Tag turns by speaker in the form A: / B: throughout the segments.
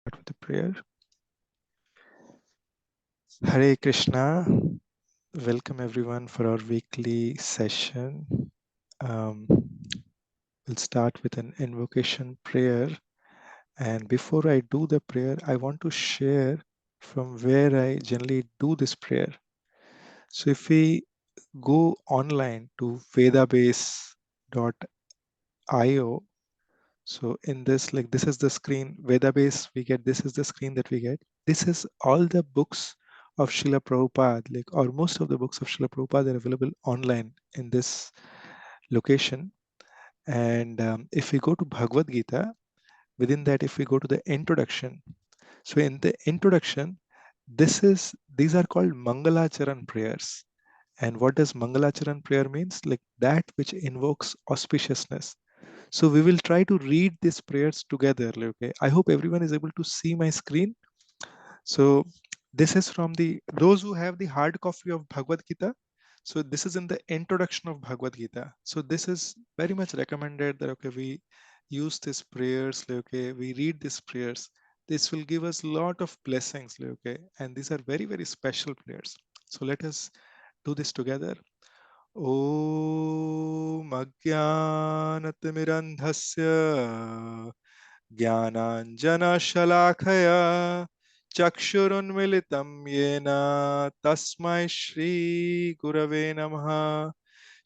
A: start with the prayer. Hare Krishna. Welcome everyone for our weekly session. Um, we'll start with an invocation prayer. And before I do the prayer, I want to share from where I generally do this prayer. So if we go online to vedabase.io, so in this, like this is the screen, Vedabase, we get, this is the screen that we get. This is all the books of Srila Prabhupada, like, or most of the books of Srila Prabhupada are available online in this location. And if we go to Bhagavad Gita, within that, if we go to the introduction, so in the introduction, these are called Mangalacharan prayers. And what does Mangalacharan prayer means? Like that which invokes auspiciousness. So we will try to read these prayers together. Okay. I hope everyone is able to see my screen. So this is from those who have the hard copy of Bhagavad Gita. So this is in the introduction of Bhagavad Gita. So this is very much recommended that okay, we use these prayers. Okay, we read these prayers. This will give us a lot of blessings. Okay, and these are very, very special prayers. So let us do this together. ॐ अज्ञानतिमिरन्धस्य ज्ञानाञ्जनशलाखया चक्षुरुन्मिलितं येन तस्मै श्रीगुरवे नमः।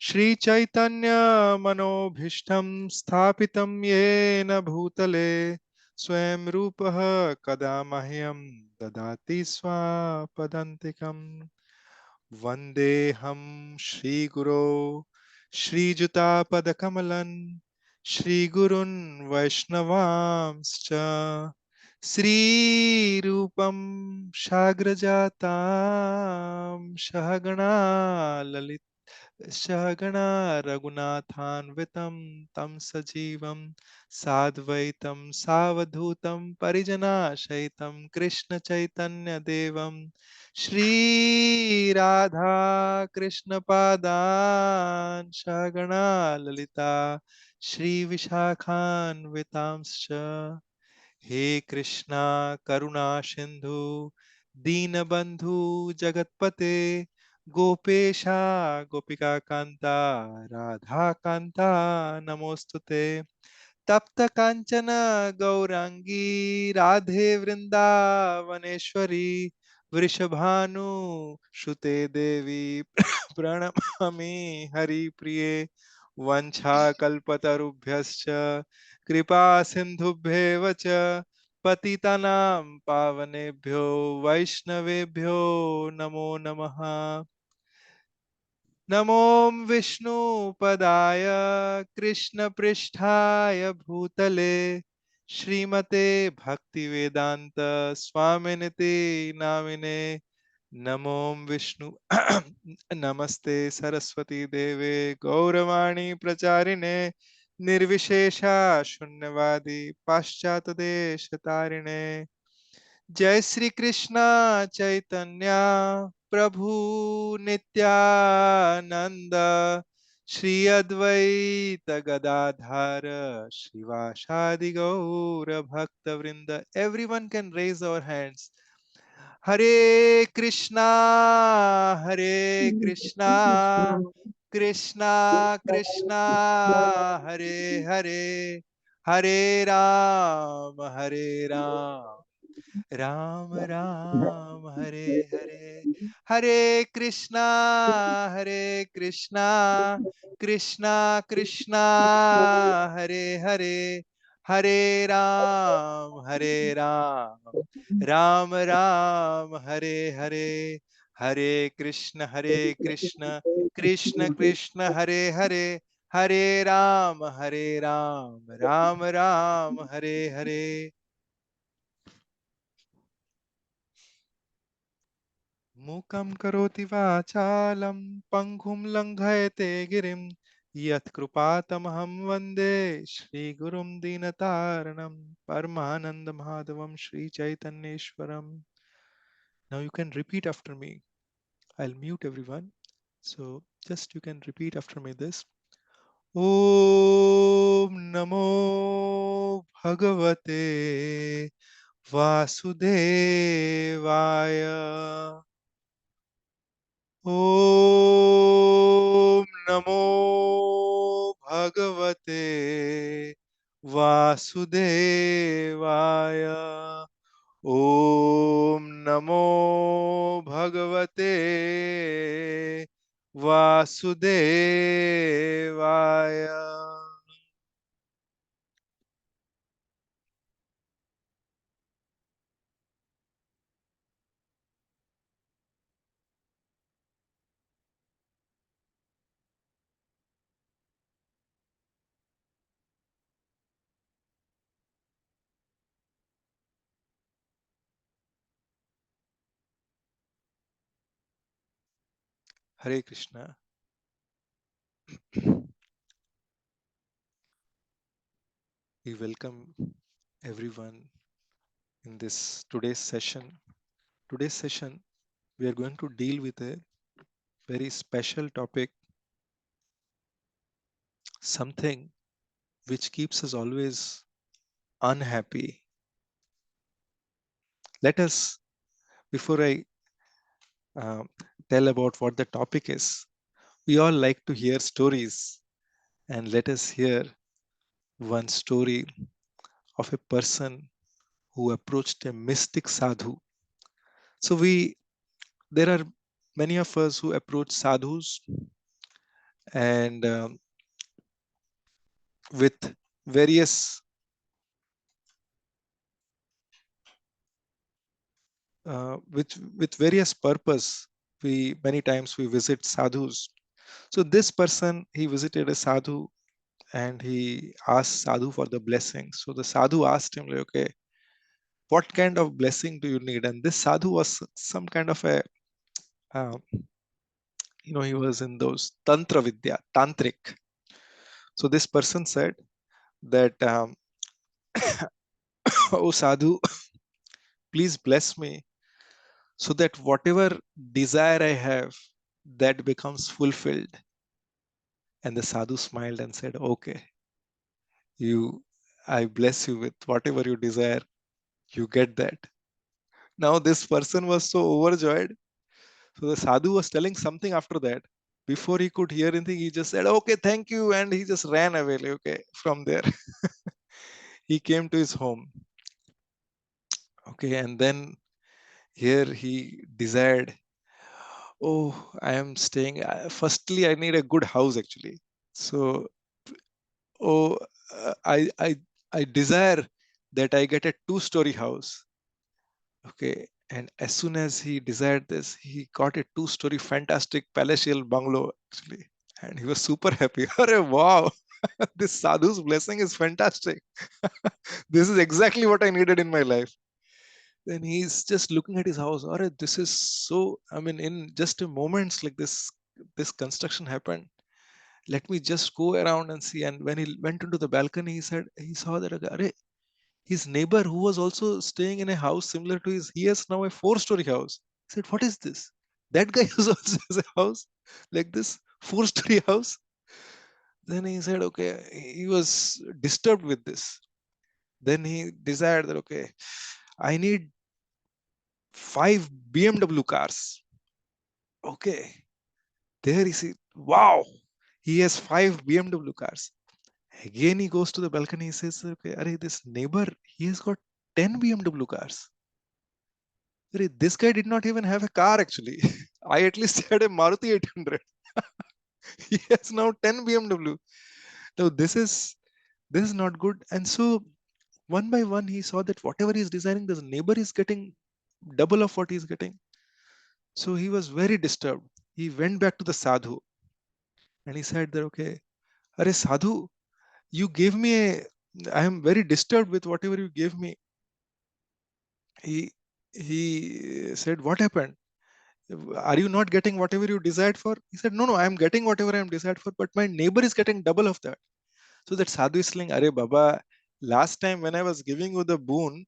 A: श्रीचैतन्यमनोभीष्टं स्थापितं येन भूतले स्वयं रूपः कदा मह्यं ददाति स्वापदान्तिकम्। वन्देऽहं श्रीगुरो श्रीयुतापदकमलं श्रीगुरुन् वैष्णवांश्च श्रीरूपं साग्रजातां सहगणा ललित सहगणा रघुनाथान्वितं तं सजीवं साद्वैतं सावधूतं परिजनासहितं कृष्णचैतन्यदेवं श्रीराधा कृष्णपादान् सहगणा ललिता श्रीविशाखान्वितांश्च हे कृष्णा करुणा सिंधु दीनबंधु जगतपते गोपेशा गोपिका कांता राधा कांता नमोस्तुते तप्त कांचन गौरांगी राधे वृंदावनेश्वरी वृषभानु सुते देवी प्रणमामि हरिप्रिये वंशाकल्पतरुभ्यश्च कृपा सिन्धुभ्येव च पतितानां पावनेभ्यो वैष्णवेभ्यो नमो नमः। नमो विष्णुपदाय कृष्णपृष्ठाय भूतले श्रीमते भक्तिवेदांत स्वामिनिति नामिने नमो विष्णु नमस्ते सरस्वती देवे गौरवाणी प्रचारिणे निर्विशेषा शून्यवादी पाश्चात देश तारिणे जय श्री कृष्णा चैतन्य प्रभु नित्यानंद श्री अद्वैत गदाधर श्रीवासादि गौर भक्त वृंद everyone can raise our hands. हरे कृष्णा कृष्णा कृष्णा हरे हरे हरे राम राम राम हरे हरे हरे कृष्णा कृष्णा कृष्णा हरे हरे हरे राम राम राम हरे हरे हरे कृष्ण कृष्ण कृष्ण हरे हरे हरे राम राम राम हरे हरे। मूकं करोति वाचालं पङ्गुं लङ्घयते गिरिं यत्कृपातमहं वन्दे श्रीगुरुं दीनतारणं परमानन्दमाधवं श्रीचैतन्येश्वरम्। Now you can repeat after me. I'll mute everyone. So just you can repeat after me this. Om Namo Bhagavate Vasudevaya. Om Namo Bhagavate Vasudevaya. Om Namo Bhagavate Vasudevaya. Hare Krishna. We welcome everyone in this today's session. Today's session, we are going to deal with a very special topic, something which keeps us always unhappy. Let us, before I um, tell about what the topic is, we all like to hear stories, and let us hear one story of a person who approached a mystic sadhu. So there are many of us who approach sadhus and with various with various purpose. We many times we visit sadhus. So this person, he visited a sadhu and he asked sadhu for the blessing. So the sadhu asked him, like, okay, what kind of blessing do you need? And this sadhu was some kind of a uh, he was in those tantra vidya, tantric. So this person said that, oh sadhu, please bless me so that whatever desire I have, that becomes fulfilled. And the sadhu smiled and said, okay, you, I bless you with whatever you desire, you get that. Now this person was so overjoyed. So the sadhu was telling something after that. Before he could hear anything, he just said, okay, thank you. And he just ran away. Like, okay, from there, he came to his home. Okay, and then here he desired, oh, I am staying. Firstly, I need a good house actually. So, oh, I desire that I get a two-story house. Okay, and as soon as he desired this, he got a two-story fantastic palatial bungalow actually, and he was super happy. Arey, wow, this sadhu's blessing is fantastic. This is exactly what I needed in my life. Then he's just looking at his house. Arey, this is so. I mean, in just a moments like this construction happened. Let me just go around and see. And when he went into the balcony, he said he saw that, arey, his neighbor who was also staying in a house similar to his, he has now a four-story house. He said, what is this? That guy also has a house like this, four-story house. Then he said, okay, he was disturbed with this. Then he desired that, okay, I need five BMW cars. Okay. There he see, wow, he has five BMW cars. Again, he goes to the balcony. He says, okay, arey, this neighbor, he has got 10 BMW cars. This guy did not even have a car actually. I at least had a Maruti 800. He has now 10 BMW. Now this is not good. And so one by one he saw that whatever he's desiring, this neighbor is getting double of what he's getting. So he was very disturbed. He went back to the sadhu and he said that, okay, Are sadhu, you gave me I am very disturbed with whatever you gave me. He said, what happened? Are you not getting whatever you desired for? He said, no, I am getting whatever I am desired for, but my neighbor is getting double of that. So that sadhu is saying, Are Baba, last time when I was giving you the boon,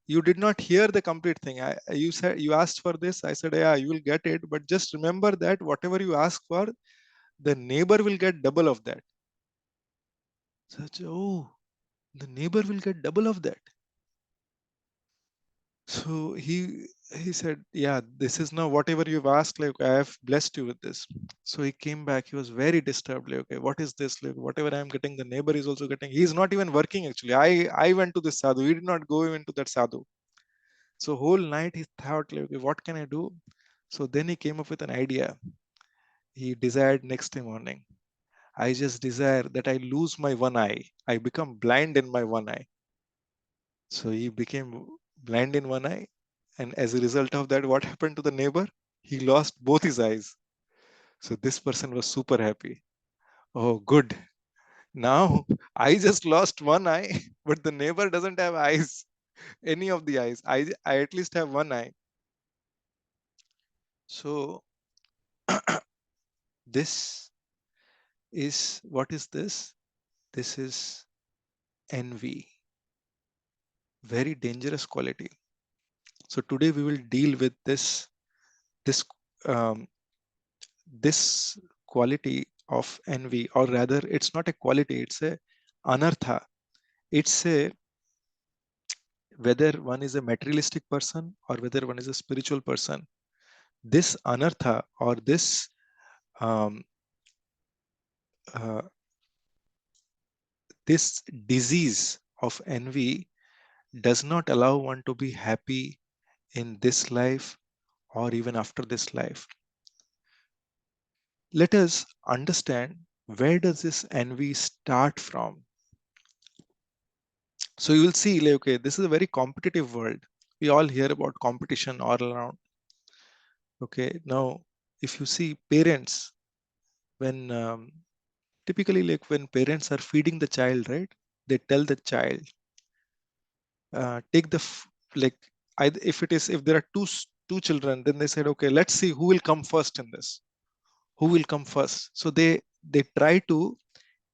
A: you did not hear the complete thing. You said you asked for this. I said, yeah, you will get it. But just remember that whatever you ask for, the neighbor will get double of that. Such, oh, the neighbor will get double of that. So he said, yeah, this is now whatever you've asked, like I have blessed you with this. So he came back, he was very disturbed, like, okay, what is this? Like whatever I'm getting, the neighbor is also getting. He's not even working actually. I went to this sadhu. He did not go even to that sadhu. So whole night he thought, like, okay, what can I do? So then he came up with an idea. He desired next day morning, I just desire that I lose my one eye. I become blind in my one eye. So he became blind in one eye. And as a result of that, what happened to the neighbor? He lost both his eyes. So this person was super happy. Oh, good. Now I just lost one eye, but the neighbor doesn't have eyes, any of the eyes. I at least have one eye. So this is, what is this? This is envy, very dangerous quality. So today we will deal with this um, this quality of envy, or rather, it's not a quality; it's a anartha. It's a, whether one is a materialistic person or whether one is a spiritual person. This anartha, or this um, uh, this disease of envy does not allow one to be happy in this life or even after this life. Let us understand, where does this envy start from. So you will see, like, okay, this is a very competitive world. We all hear about competition all around. Okay, now if you see parents, when typically, like when parents are feeding the child, right? They tell the child, take the like, if it is, if there are two children, then they said, okay, let's see who will come first in this. Who will come first? So they try to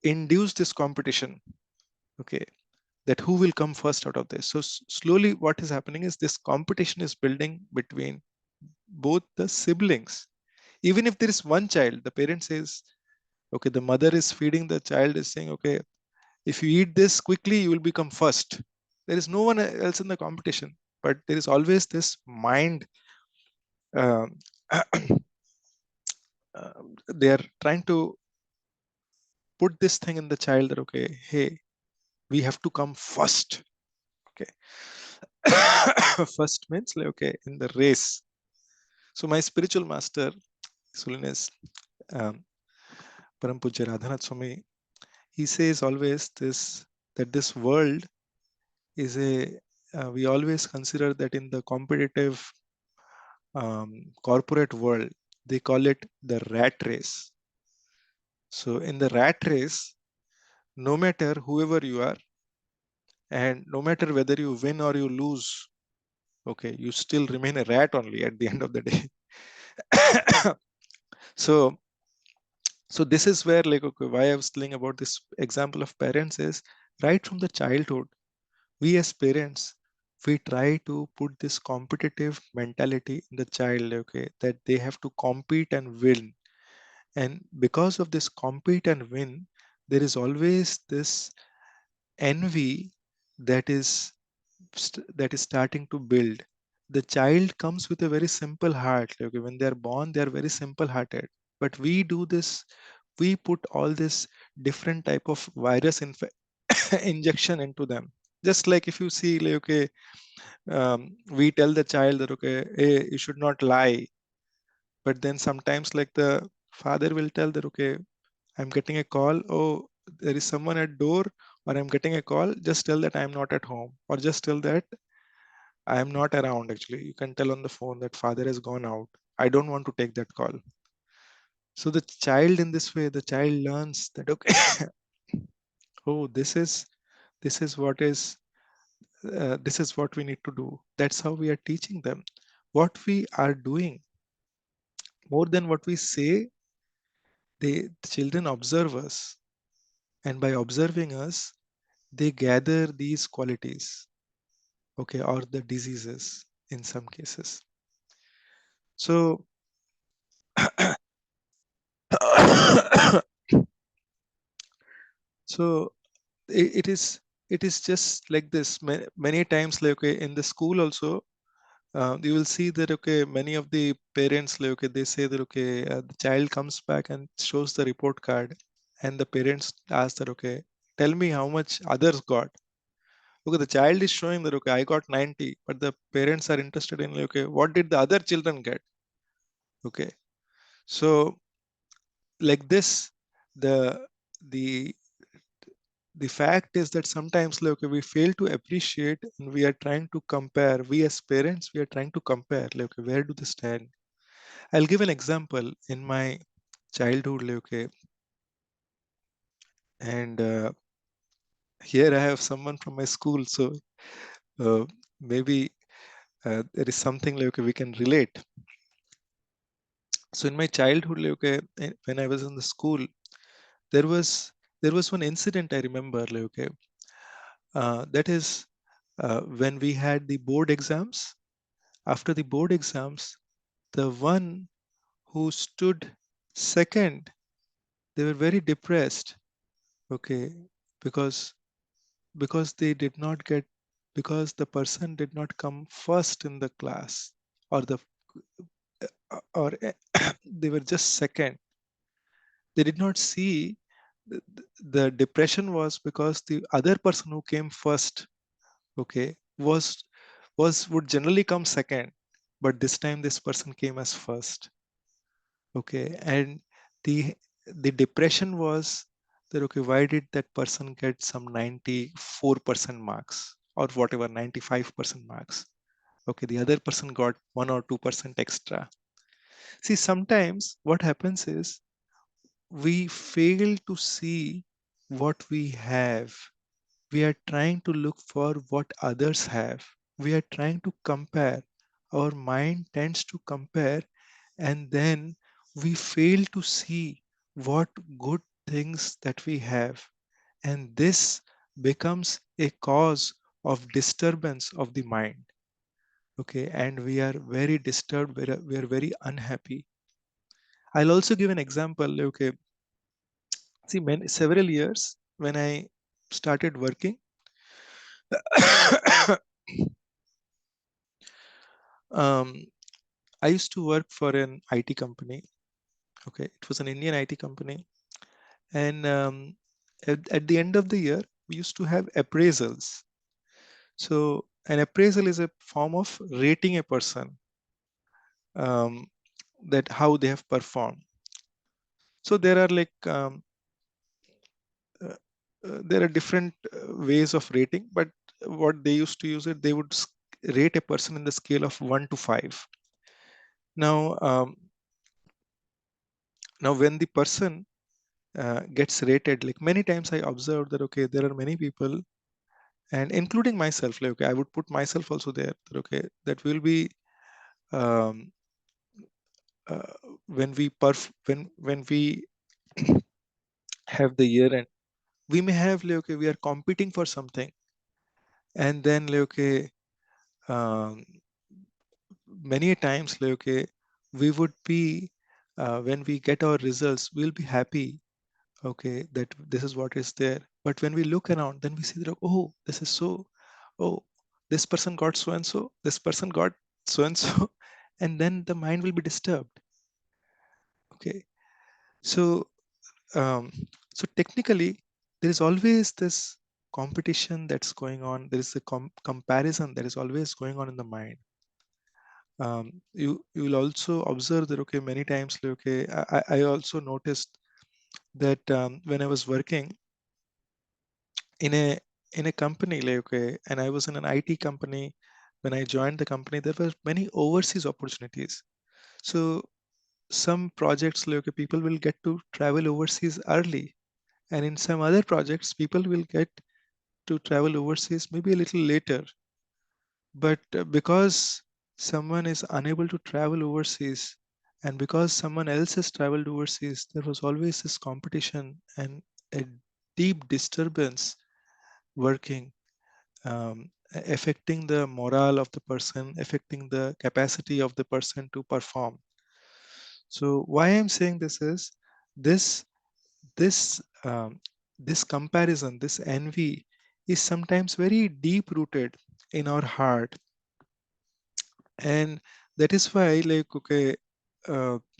A: induce this competition. Okay, that who will come first out of this. So slowly what is happening is this competition is building between both the siblings. Even if there is one child, the parent says, okay, the mother is feeding the child, is saying, okay, if you eat this quickly, you will become first. There is no one else in the competition, but there is always this mind. Um, they are trying to put this thing in the child that, okay, hey, we have to come first. Okay. First means, like, okay, in the race. So my spiritual master, His Holiness um, Param Pujya Radhanath Swami, he says always this, that this world is a, we always consider that in the competitive corporate world, they call it the rat race. So in the rat race, no matter whoever you are, and no matter whether you win or you lose, okay, you still remain a rat only at the end of the day. So so this is where, like, okay, why I was telling about this example of parents is, right from the childhood, we as parents, we try to put this competitive mentality in the child, okay, that they have to compete and win. And because of this compete and win, there is always this envy that is that is starting to build. The child comes with a very simple heart. Like, okay, when they are born, they are very simple hearted. But we do this, we put all this different type of virus injection into them. Just like if you see, like, okay, we tell the child that, okay, hey, you should not lie. But then sometimes, like, the father will tell that, okay, I'm getting a call. Oh, there is someone at door, or I'm getting a call. Just tell that I'm not at home, or just tell that I am not around. Actually, you can tell on the phone that father has gone out. I don't want to take that call. So the child, in this way, the child learns that, okay, oh, this is what is this is what we need to do. That's how we are teaching them. What we are doing, more than what we say, the children observe us, and by observing us, they gather these qualities, okay, or the diseases in some cases. So so it is just like this. Many times, like, okay, in the school also, you will see that okay, many of the parents like, okay, they say that okay, the child comes back and shows the report card, and the parents ask that okay, tell me how much others got. Okay, the child is showing that okay, I got 90, but the parents are interested in like, okay, what did the other children get? Okay, so like this, the the the fact is that sometimes like okay, we fail to appreciate and we are trying to compare. We as parents, we are trying to compare like okay, where do they stand? I'll give an example in my childhood like okay, and here I have someone from my school, so uh, maybe there is something like okay, we can relate. So in my childhood like okay, when I was in the school, there was there was one incident I remember like okay, that is when we had the board exams. After the board exams, the one who stood second, they were very depressed, okay, because they did not get, because the person did not come first in the class, or the or they were just second. They did not see the depression was because the other person who came first, okay, was would generally come second, but this time this person came as first. Okay, and the depression was that okay, why did that person get some 94% marks or whatever 95% marks? Okay, the other person got 1 or 2% extra. See, sometimes what happens is we fail to see what we have. We are trying to look for what others have. We are trying to compare. Our mind tends to compare, and then we fail to see what good things that we have. And this becomes a cause of disturbance of the mind. Okay, and we are very disturbed, we are very unhappy. I'll also give an example. Okay, see, several years when I started working, um, I used to work for an IT company. Okay, it was an Indian IT company, and at the end of the year, we used to have appraisals. So an appraisal is a form of rating a person, um, that how they have performed. So there are like uh, there are different ways of rating, but what they used to use it, they would rate a person in the scale of 1 to 5. Now, now when the person gets rated, like many times I observed that okay, there are many people, and including myself, like okay, I would put myself also there. That, okay, that will be um, uh, when we when we have the year end, we may have like okay, we are competing for something, and then like okay, um, many times like okay, we would be when we get our results, we'll be happy, okay, that this is what is there. But when we look around, then we see that oh, this is so, oh, this person got so and so, this person got so and so, and then the mind will be disturbed. Okay, so um, so technically there is always this competition that's going on. There is a comparison that is always going on in the mind. You will also observe that okay, many times like, okay, I also noticed that when I was working in a company like okay, and I was in an IT company. When I joined the company, there were many overseas opportunities. So some projects like okay, people will get to travel overseas early, and in some other projects people will get to travel overseas maybe a little later. But because someone is unable to travel overseas, and because someone else has traveled overseas, there was always this competition and a deep disturbance working, affecting the morale of the person, affecting the capacity of the person to perform. So why I'm saying this is this this this comparison, this envy is sometimes very deep rooted in our heart, And that is why, like, okay,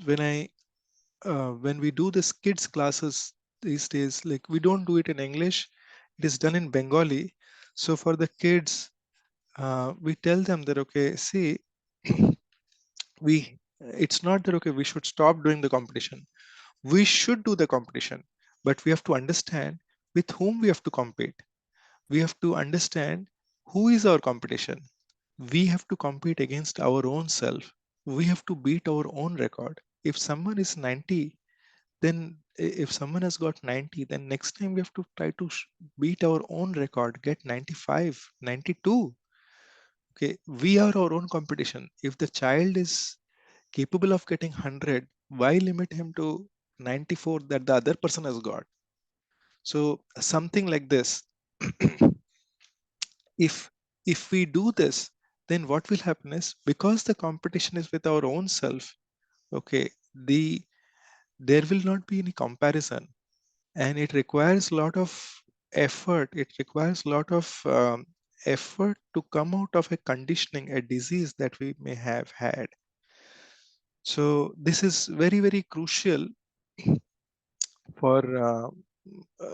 A: when when we do this kids classes these days, like, we don't do it in English, it is done in Bengali. So for the kids, we tell them that, okay, see, we it's not that, okay, we should stop doing the competition. We should do the competition, but we have to understand with whom we have to compete. We have to understand who is our competition. We have to compete against our own self. We have to beat our own record. If someone is 90, then if someone has got 90, then next time we have to try to beat our own record, get 95, 92. Okay, we are our own competition. If the child is capable of getting 100, why limit him to 94 that the other person has got? So something like this. if if we do this, then what will happen is, because the competition is with our own self, okay, there will not be any comparison, and it requires a lot of effort. It requires a lot of effort to come out of a conditioning, a disease that we may have had. So this is very, very crucial for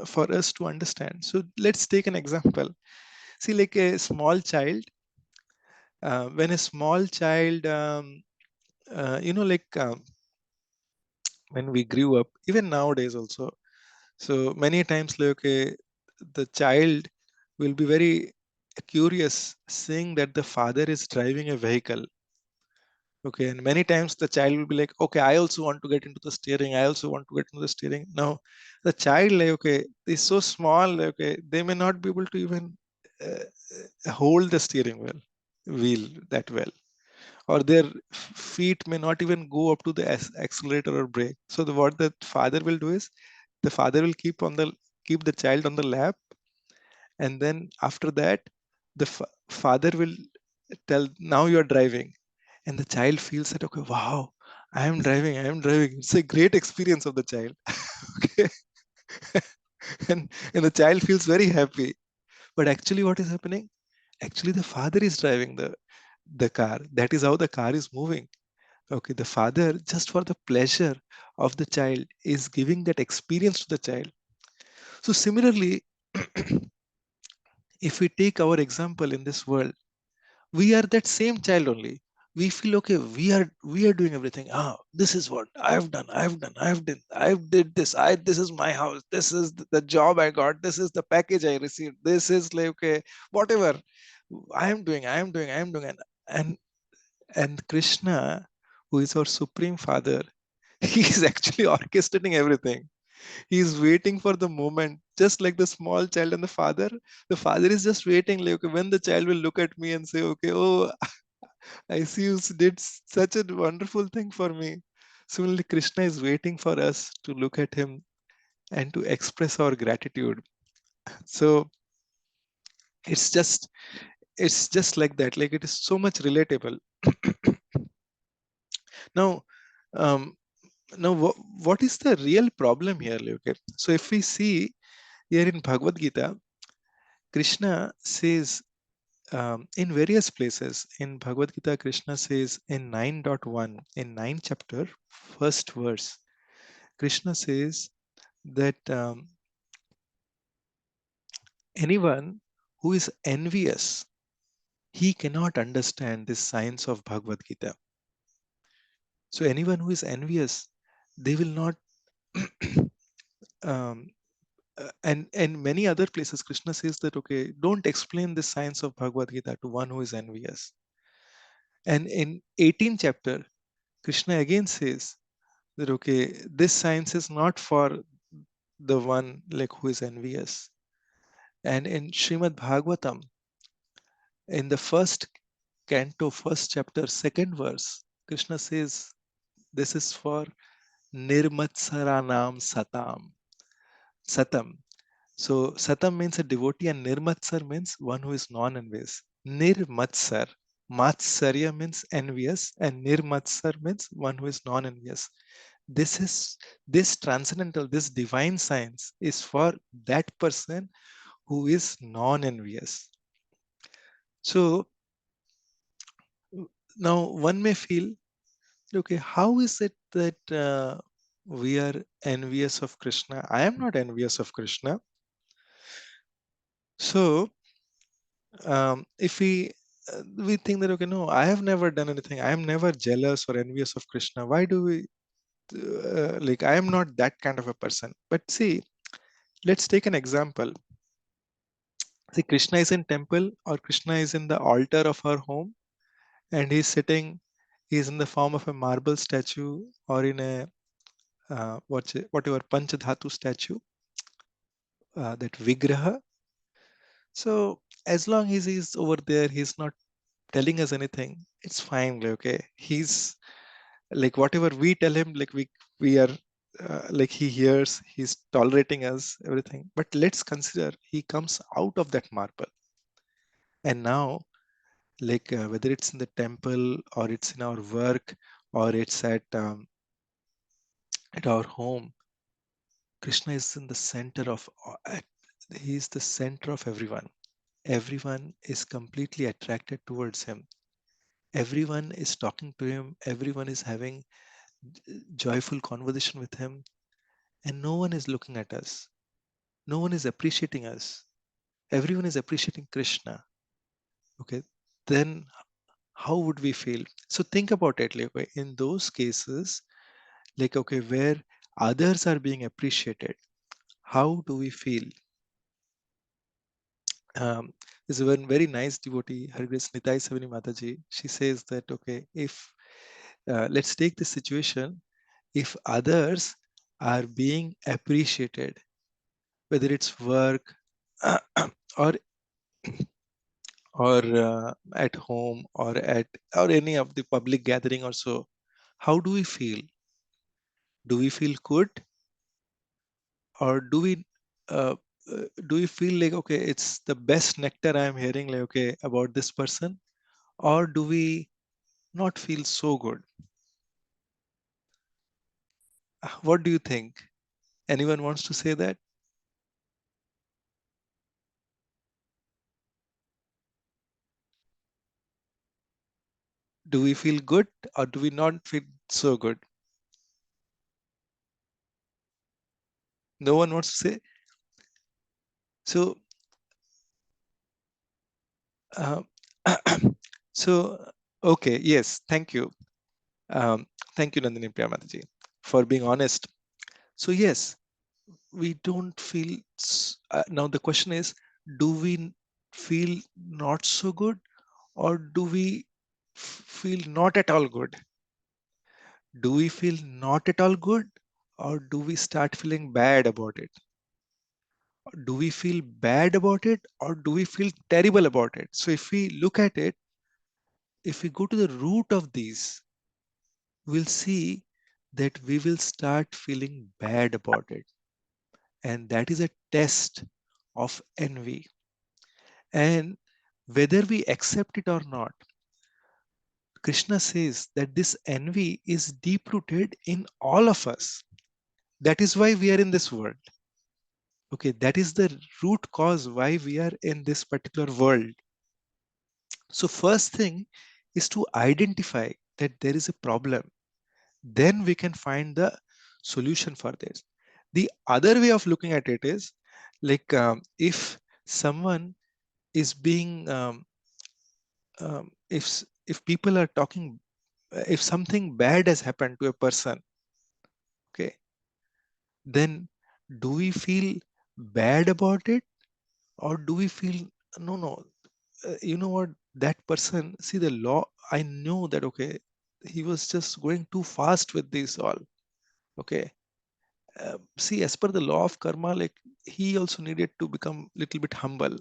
A: for us to understand. So let's take an example. See, like a small child, when a small child, like when we grew up, even nowadays also. So many times, like, okay, the child will be very curious seeing that the father is driving a vehicle. Okay, and many times the child will be like, okay, I also want to get into the steering. I also want to get into the steering. Now, the child, like, okay, is so small, like, okay, they may not be able to even hold the steering wheel that well, or their feet may not even go up to the accelerator or brake. So what the father will do is, the father will keep the child on the lap, and then after that, the father will tell, now you are driving, and the child feels that, okay, wow, I am driving. It's a great experience of the child. Okay. And the child feels very happy. But actually, what is happening? Actually, the father is driving the car. That is how the car is moving. Okay, the father, just for the pleasure of the child, is giving that experience to the child. So similarly, if we take our example in this world, we are that same child only. We feel, okay, we are doing everything. This is what I've did this. This is my house. This is the job I got. This is the package I received. This is like, okay, whatever I am doing. And and Krishna, who is our supreme father, he is actually orchestrating everything. He is waiting for the moment, just like the small child and the father. The father is just waiting, like, okay, when the child will look at me and say, okay, oh, I see you did such a wonderful thing for me. Similarly, Krishna is waiting for us to look at him and to express our gratitude. So it's just it's just like that. Like, it is so much relatable. Now, um, what is the real problem here? Okay, so if we see here in Bhagavad Gita, Krishna says, in various places in Bhagavad Gita, Krishna says in 9.1, in 9 chapter, first verse, Krishna says that anyone who is envious, he cannot understand this science of Bhagavad Gita. So anyone who is envious, they will not. um, and many other places, Krishna says that, okay, don't explain the science of Bhagavad Gita to one who is envious. And in 18th chapter, Krishna again says that, okay, this science is not for the one like who is envious. And in Srimad Bhagavatam, in the first canto, first chapter, second verse, Krishna says this is for Nirmatsaranam Satam. Satam. So Satam means a devotee, and Nirmatsar means one who is non-envious. Nirmatsar. Matsarya means envious, and Nirmatsar means one who is non-envious. This transcendental, this divine science is for that person who is non-envious. So Now one may feel, okay, how is it that we are envious of Krishna? I am not envious of Krishna. So if we think that, okay, no, I have never done anything, I am never jealous or envious of Krishna, why do we like, I am not that kind of a person. But see, let's take an example. See, Krishna is in temple, or Krishna is in the altar of our home, and he's sitting, he's in the form of a marble statue, or in a whatever panchadhatu statue, that vigraha. So as long as he's over there, he's not telling us anything, it's fine. Like, okay, he's like, whatever we tell him, like we are like, he hears, he's tolerating us, everything. But let's consider he comes out of that marble, and now, like whether it's in the temple, or it's in our work, or it's at our home, Krishna is in the center of he is the center of everyone. Everyone is completely attracted towards him. Everyone is talking to him. Everyone is having joyful conversation with him, and no one is looking at us. No one is appreciating us. Everyone is appreciating Krishna. Okay, then how would we feel? So think about it. Like, okay, in those cases, like, okay, where others are being appreciated, how do we feel? There's one very nice devotee, Her Grace Nitai Savani Mataji. She says that, okay, if let's take this situation, if others are being appreciated, whether it's work or at home, or any of the public gathering or so, how do we feel? Do we feel good, or uh, do we feel like, okay, it's the best nectar I'm hearing, like, okay, about this person, or do we not feel so good? What do you think? Anyone wants to say that? Do we feel good, or do we not feel so good? No one wants to say. So uh, so okay, yes, thank you. Thank you, Nandini Priyamataji, for being honest. So yes, we don't feel. Now the question is, do we feel not so good, or do we feel not at all good? Do we feel not at all good, or do we start feeling bad about it? Do we feel bad about it, or do we feel terrible about it? So if we look at it, if we go to the root of these, we'll see that we will start feeling bad about it. And that is a test of envy. And whether we accept it or not, Krishna says that this envy is deep rooted in all of us. That is why we are in this world. Okay, that is the root cause why we are in this particular world. So, first thing is to identify that there is a problem. Then we can find the solution for this. The other way of looking at it is like, if someone is being if people are talking, if something bad has happened to a person, okay, then do we feel bad about it, or do we feel, no, no, you know what, that person, see the law, I know that, okay, he was just going too fast with this all, okay. See, as per the law of karma, like, he also needed to become little bit humble.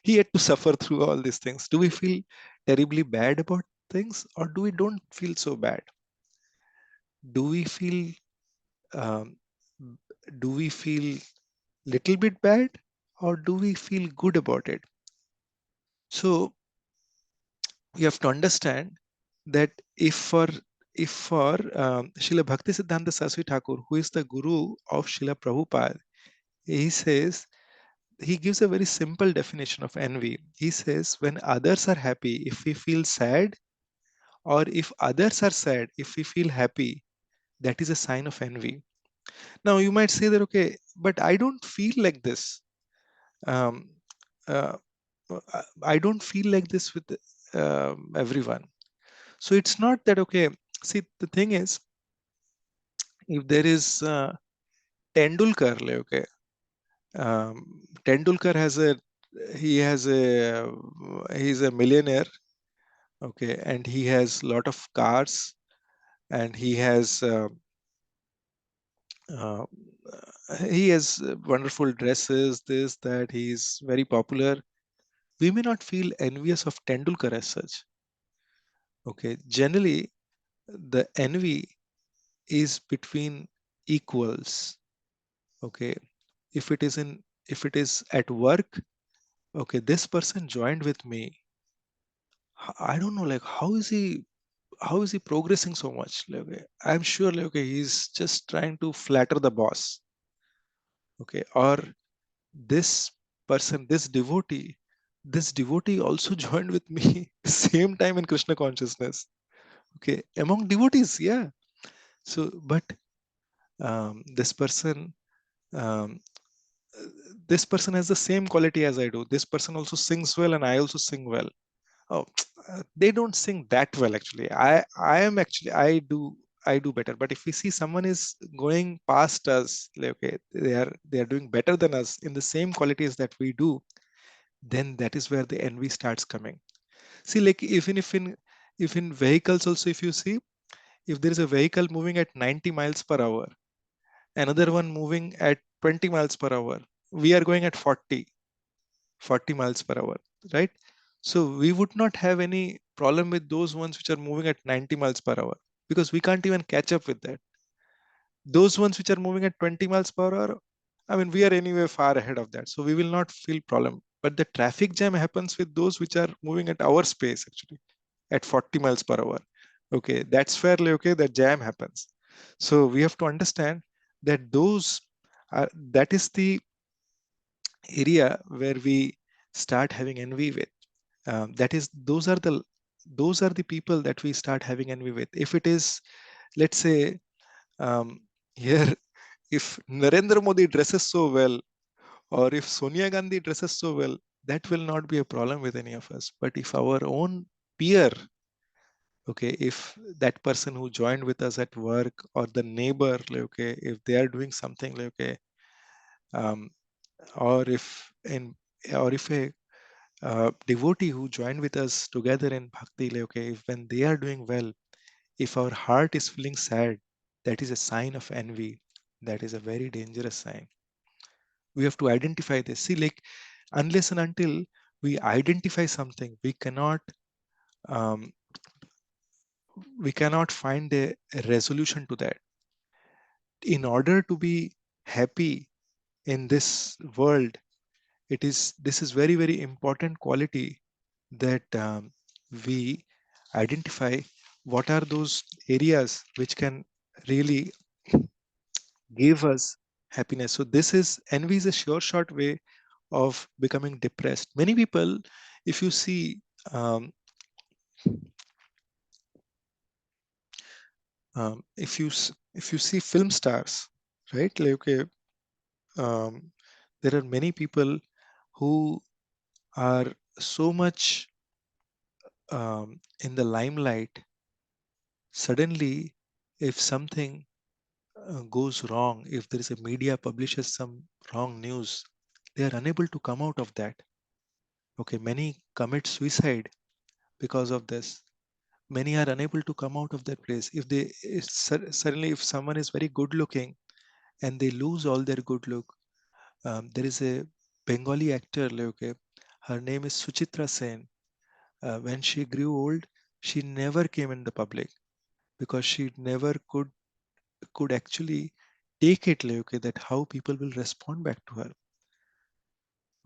A: He had to suffer through all these things. Do we feel terribly bad about things, or do we don't feel so bad? Do we feel um, do we feel little bit bad, or do we feel good about it? So you have to understand that if for Srila Bhakti Siddhanta Saraswati Thakur, who is the guru of Srila Prabhupada, he says he gives a very simple definition of envy. He says, when others are happy, if we feel sad, or if others are sad, if we feel happy, that is a sign of envy. Now you might say that, okay, but I don't feel like this. Um, uh, I don't feel like this with everyone. So it's not that, okay, see, the thing is, if there is Tendulkar, like, okay, Tendulkar he's a millionaire, okay, and he has lot of cars, and uh, he has wonderful dresses, this, that, he's very popular. We may not feel envious of Tendulkar as such. Okay, generally the envy is between equals. Okay, if it is in if it is at work, okay, this person joined with me. I don't know, like, how is he progressing so much? Like, okay, I'm sure, like, okay, he's just trying to flatter the boss. Okay, or this person, this devotee also joined with me same time in Krishna consciousness. Okay, among devotees, yeah. So, but this person, um, this person has the same quality as I do. This person also sings well, and I also sing well. Oh, they don't sing that well actually. I do better. But if we see someone is going past us, like, okay, they are doing better than us in the same qualities that we do, then that is where the envy starts coming. See, like, if in vehicles also, if you see, if there is a vehicle moving at 90 miles per hour, another one moving at 20 miles per hour, we are going at 40 miles per hour, right? So we would not have any problem with those ones which are moving at 90 miles per hour, because we can't even catch up with that. Those ones which are moving at 20 miles per hour, I mean, we are anyway far ahead of that, so we will not feel problem. But the traffic jam happens with those which are moving at our space actually, at 40 miles per hour. Okay, that's fairly okay, that jam happens. So we have to understand that that is the area where we start having envy with. That is, those are the people that we start having envy with. If it is, let's say, um, here, if Narendra Modi dresses so well, or if Sonia Gandhi dresses so well, that will not be a problem with any of us. But if our own peer, okay, if that person who joined with us at work, or the neighbor, like, okay, if they are doing something, like, okay, um, or if in or if a devotee who joined with us together in bhakti, like, okay, if when they are doing well, if our heart is feeling sad, that is a sign of envy. That is a very dangerous sign. We have to identify this. See, like, unless and until we identify something, um, we cannot find a resolution to that. In order to be happy in this world, this is very, very important quality, that we identify what are those areas which can really give us happiness. So this is envy is a sure short way of becoming depressed. Many people, if you see, um, if you see film stars, right? Like, okay, um, there are many people who are so much in the limelight. Suddenly, if something goes wrong, if there is a media publishes some wrong news, they are unable to come out of that. Okay, many commit suicide because of this. Many are unable to come out of that place. Suddenly, if someone is very good looking and they lose all their good look, there is a Bengali actor, like, okay, her name is Suchitra Sen. When she grew old, she never came in the public, because she never could actually take it, like, okay, that how people will respond back to her.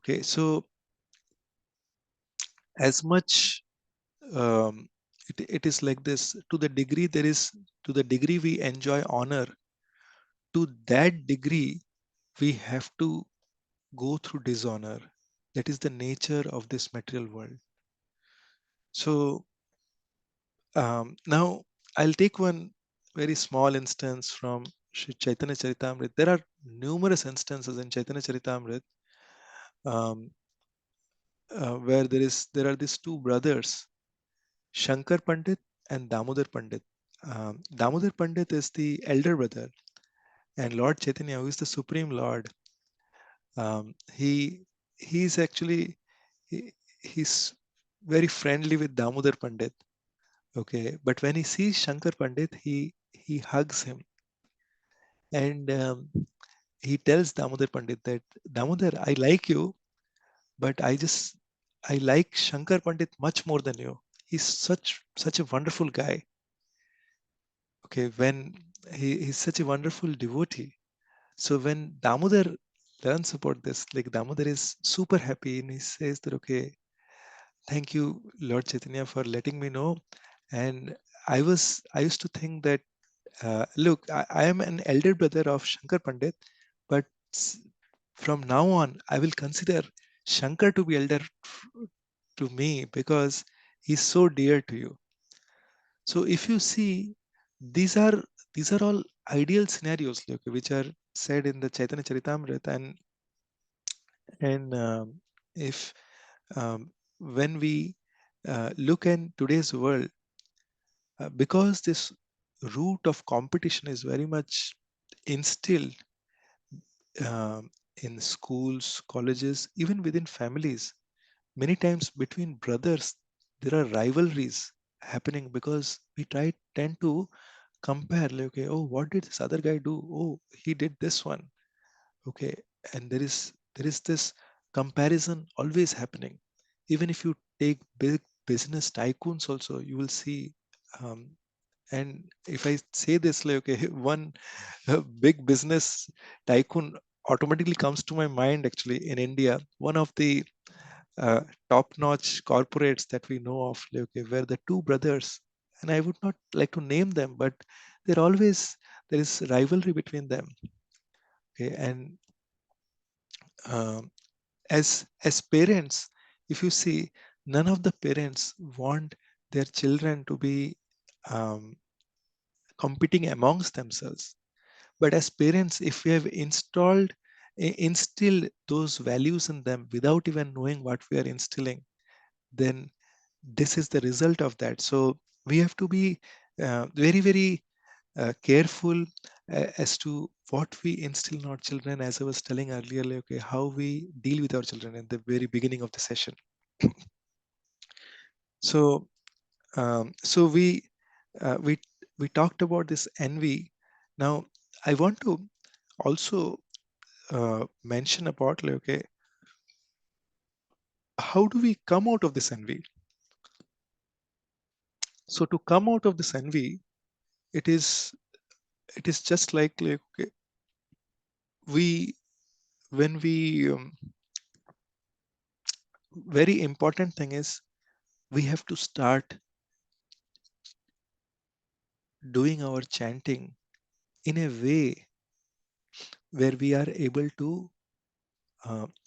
A: Okay, so as much, it is like this, to the degree we enjoy honor, to that degree we have to go through dishonor. That is the nature of this material world. So now I'll take one very small instance from Sri Chaitanya Charitamrita. There are numerous instances in Chaitanya Charitamrita um, where there are these two brothers, Shankar Pandit and Damodar Pandit. Damodar Pandit is the elder brother, and Lord Chaitanya, who is the Supreme Lord, he he's actually he, he's very friendly with Damodar Pandit. Okay, but when he sees Shankar Pandit, he hugs him, and he tells Damodar Pandit that, Damodar, I like you, but I like Shankar Pandit much more than you. He's such a wonderful guy. Okay, when he's such a wonderful devotee. So when Damodar learns about this, like Damodar is super happy and he says that, okay, thank you, Lord Chaitanya, for letting me know. And I used to think that, look, I am an elder brother of Shankar Pandit, but from now on, I will consider Shankar to be elder to me because he's so dear to you. So if you see, these are these are all ideal scenarios, like, which are said in the Chaitanya Charitamrita, and if when we look in today's world, because this root of competition is very much instilled um, in schools, colleges, even within families. Many times between brothers, there are rivalries happening because we tend to compare, like, okay, oh, what did this other guy do? Oh, he did this one. Okay, and there is this comparison always happening. Even if you take big business tycoons, also you will see. Um, and if I say this, like, okay, one big business tycoon automatically comes to my mind. Actually, in India, one of the uh, top-notch corporates that we know of, like, okay, where the two brothers, and I would not like to name them, but they're always there is rivalry between them. Okay, and um, as parents, if you see, none of the parents want their children to be um, competing amongst themselves. But as parents, if we have instilled those values in them without even knowing what we are instilling, then this is the result of that. So we have to be very, very careful as to what we instill in our children. As I was telling earlier, like, okay, how we deal with our children in the very beginning of the session. So so we we talked about this envy. Now I want to also mention about, like, okay, how do we come out of this envy? So to come out of this envy, it is just like, okay, we when we very important thing is we have to start doing our chanting in a way where we are able to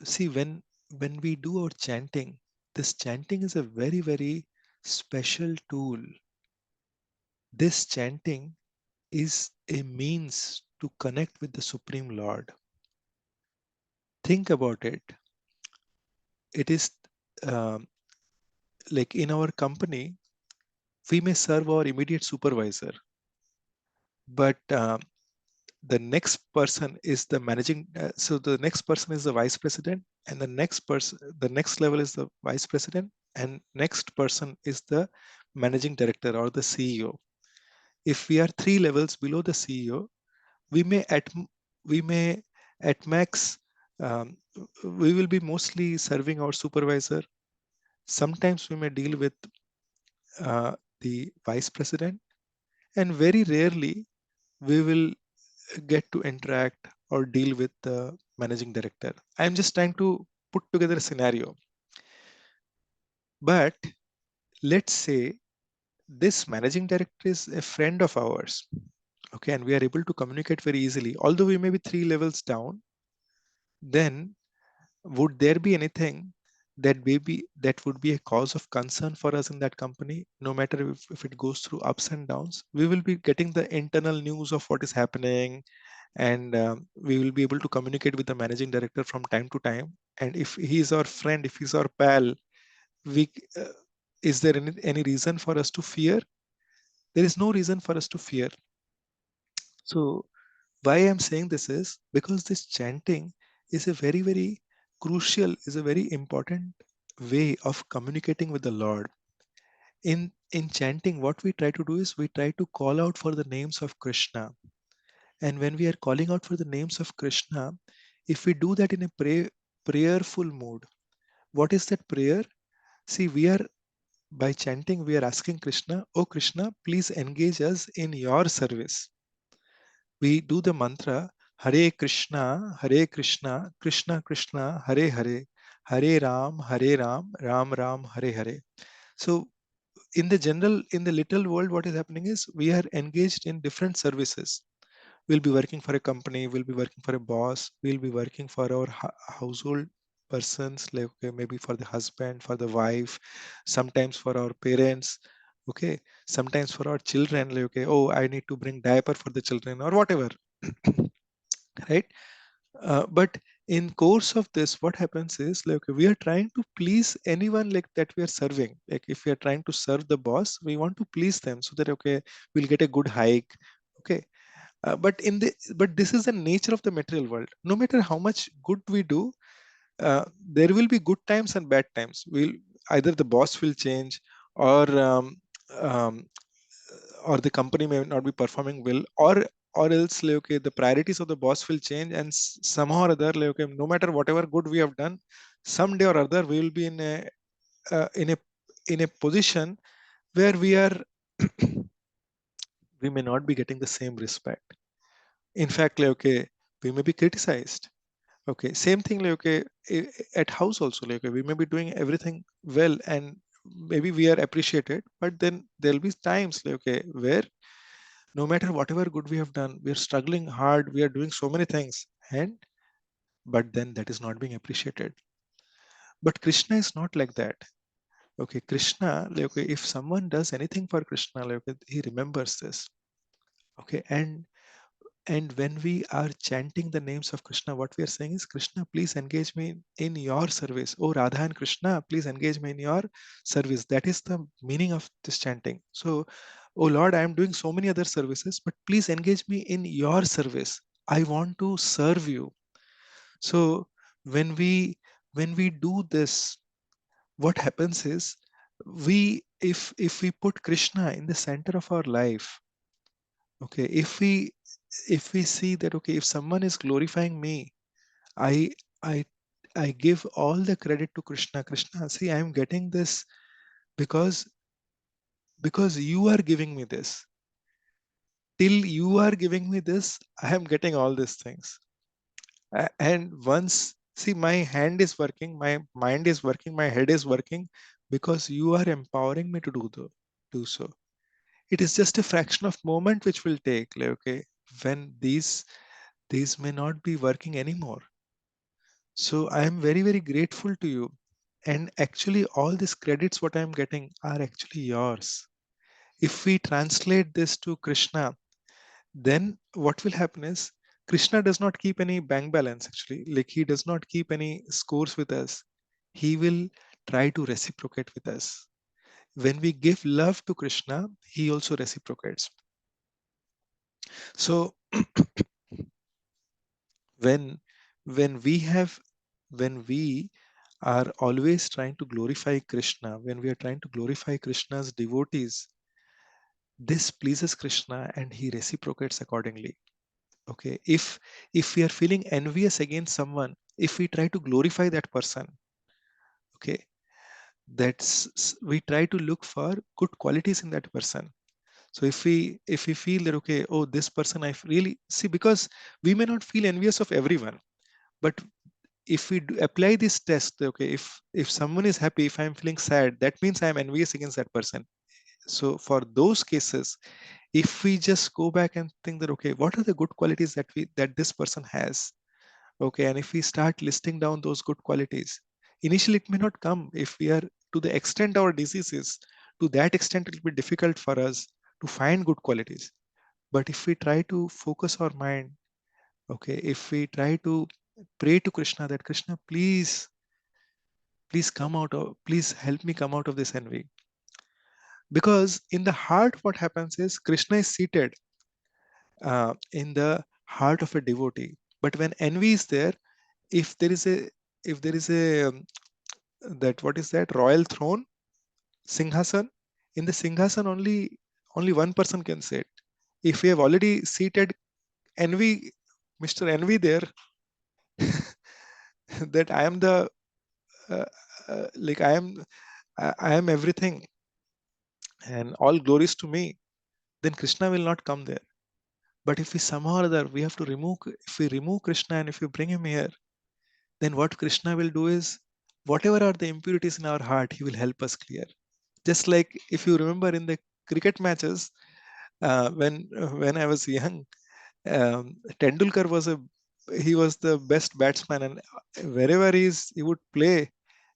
A: see, when we do our chanting, this chanting is a very, very special tool. This chanting is a means to connect with the Supreme Lord. Think about it. It is um, like in our company, we may serve our immediate supervisor, but the next person is the managing. So the next person is the vice president, and the next level is the vice president, and next person is the managing director or the CEO. If we are three levels below the CEO, we may we may at max um, we will be mostly serving our supervisor. Sometimes we may deal with the vice president, and very rarely we will get to interact or deal with the managing director. I'm just trying to put together a scenario. But let's say this managing director is a friend of ours. Okay, and we are able to communicate very easily. Although we may be three levels down, then would there be anything that maybe that would be a cause of concern for us in that company? No matter if it goes through ups and downs, we will be getting the internal news of what is happening, and we will be able to communicate with the managing director from time to time. And if he's our friend, if he's our pal, we is there any reason for us to fear? There is no reason for us to fear. So why I'm saying this is because this chanting is a very crucial, is a very important way of communicating with the Lord. In chanting, what we try to do is we try to call out for the names of Krishna. And when we are calling out for the names of Krishna, if we do that in a prayerful mood, what is that prayer? See, we are by chanting, we are asking Krishna, oh Krishna, please engage us in your service. We do the mantra Hare Krishna, Krishna Krishna, Hare Hare, Hare Ram, Ram Ram, Hare Hare. So in the general, in the little world, what is happening is we are engaged in different services. We'll be working for a company, we'll be working for a boss, we'll be working for our household persons, like okay, maybe for the husband, for the wife, sometimes for our parents, okay, sometimes for our children, like okay, oh, I need to bring diaper for the children or whatever, right? But in course of this, what happens is like okay, we are trying to please anyone like that we are serving. Like if we are trying to serve the boss, we want to please them so that okay, we'll get a good hike, okay. But this is the nature of the material world. No matter how much good we do, there will be good times and bad times. We'll either the boss will change, or um, or the company may not be performing well, or else like, okay, the priorities of the boss will change, and somehow or other, like, okay, no matter whatever good we have done, someday or other we will be in a uh, in a in a position where we are we may not be getting the same respect. In fact, like, okay, we may be criticized. Okay, same thing like okay, at house also like okay, we may be doing everything well and maybe we are appreciated, but then there'll be times like okay, where no matter whatever good we have done, we are struggling hard, we are doing so many things, and but then that is not being appreciated. But Krishna is not like that. Okay, Krishna, like okay, if someone does anything for Krishna, like okay, he remembers this. Okay, and when we are chanting the names of Krishna, what we are saying is, Krishna, please engage me in your service. Oh, Radha and Krishna, please engage me in your service. That is the meaning of this chanting. So, oh Lord, I am doing so many other services, but please engage me in your service. I want to serve you. So when we when we do this, what happens is, we if we put Krishna in the center of our life, okay, if we see that okay, if someone is glorifying me, i i I give all the credit to Krishna. Krishna, see, I am getting this because you are giving me this. Till you are giving me this, I am getting all these things. And once, see, my hand is working, my mind is working, my head is working, because you are empowering me to do so. It is just a fraction of moment which will take, like, okay, when these may not be working anymore. So I am very grateful to you. And actually, all these credits, what I am getting, are actually yours. If we translate this to Krishna, then what will happen is, Krishna does not keep any bank balance actually. Like he does not keep any scores with us. He will try to reciprocate with us. When we give love to Krishna, he also reciprocates. So when when we have when we are always trying to glorify Krishna, when we are trying to glorify Krishna's devotees, this pleases Krishna and he reciprocates accordingly. Okay, if we are feeling envious against someone, if we try to glorify that person, okay, that's we try to look for good qualities in that person. So if we feel that okay, oh, this person I really see, because we may not feel envious of everyone, but if we apply this test, okay, if someone is happy, if I'm feeling sad, that means I'm envious against that person. So for those cases, if we just go back and think that okay, what are the good qualities that this person has, Okay, and if we start listing down those good qualities, initially it may not come. If we are to the extent our disease is, to that extent it will be difficult for us to find good qualities. But if we try to focus our mind, okay, if we try to pray to Krishna that Krishna, please come out of, please help me come out of this envy. Because in the heart, what happens is Krishna is seated in the heart of a devotee. But when envy is there, if there is a, if there is a that what is that royal throne, singhasan, in the singhasan only one person can sit. If we have already seated envy, Mr. Envy there, that I am the uh, like I am everything and all glories to me, then Krishna will not come there. But if we somehow or other we have to remove, if we remove Krishna and if we bring him here, then what Krishna will do is whatever are the impurities in our heart, he will help us clear. Just like if you remember in the cricket matches, when I was young, Tendulkar was a he was the best batsman, and wherever he would play,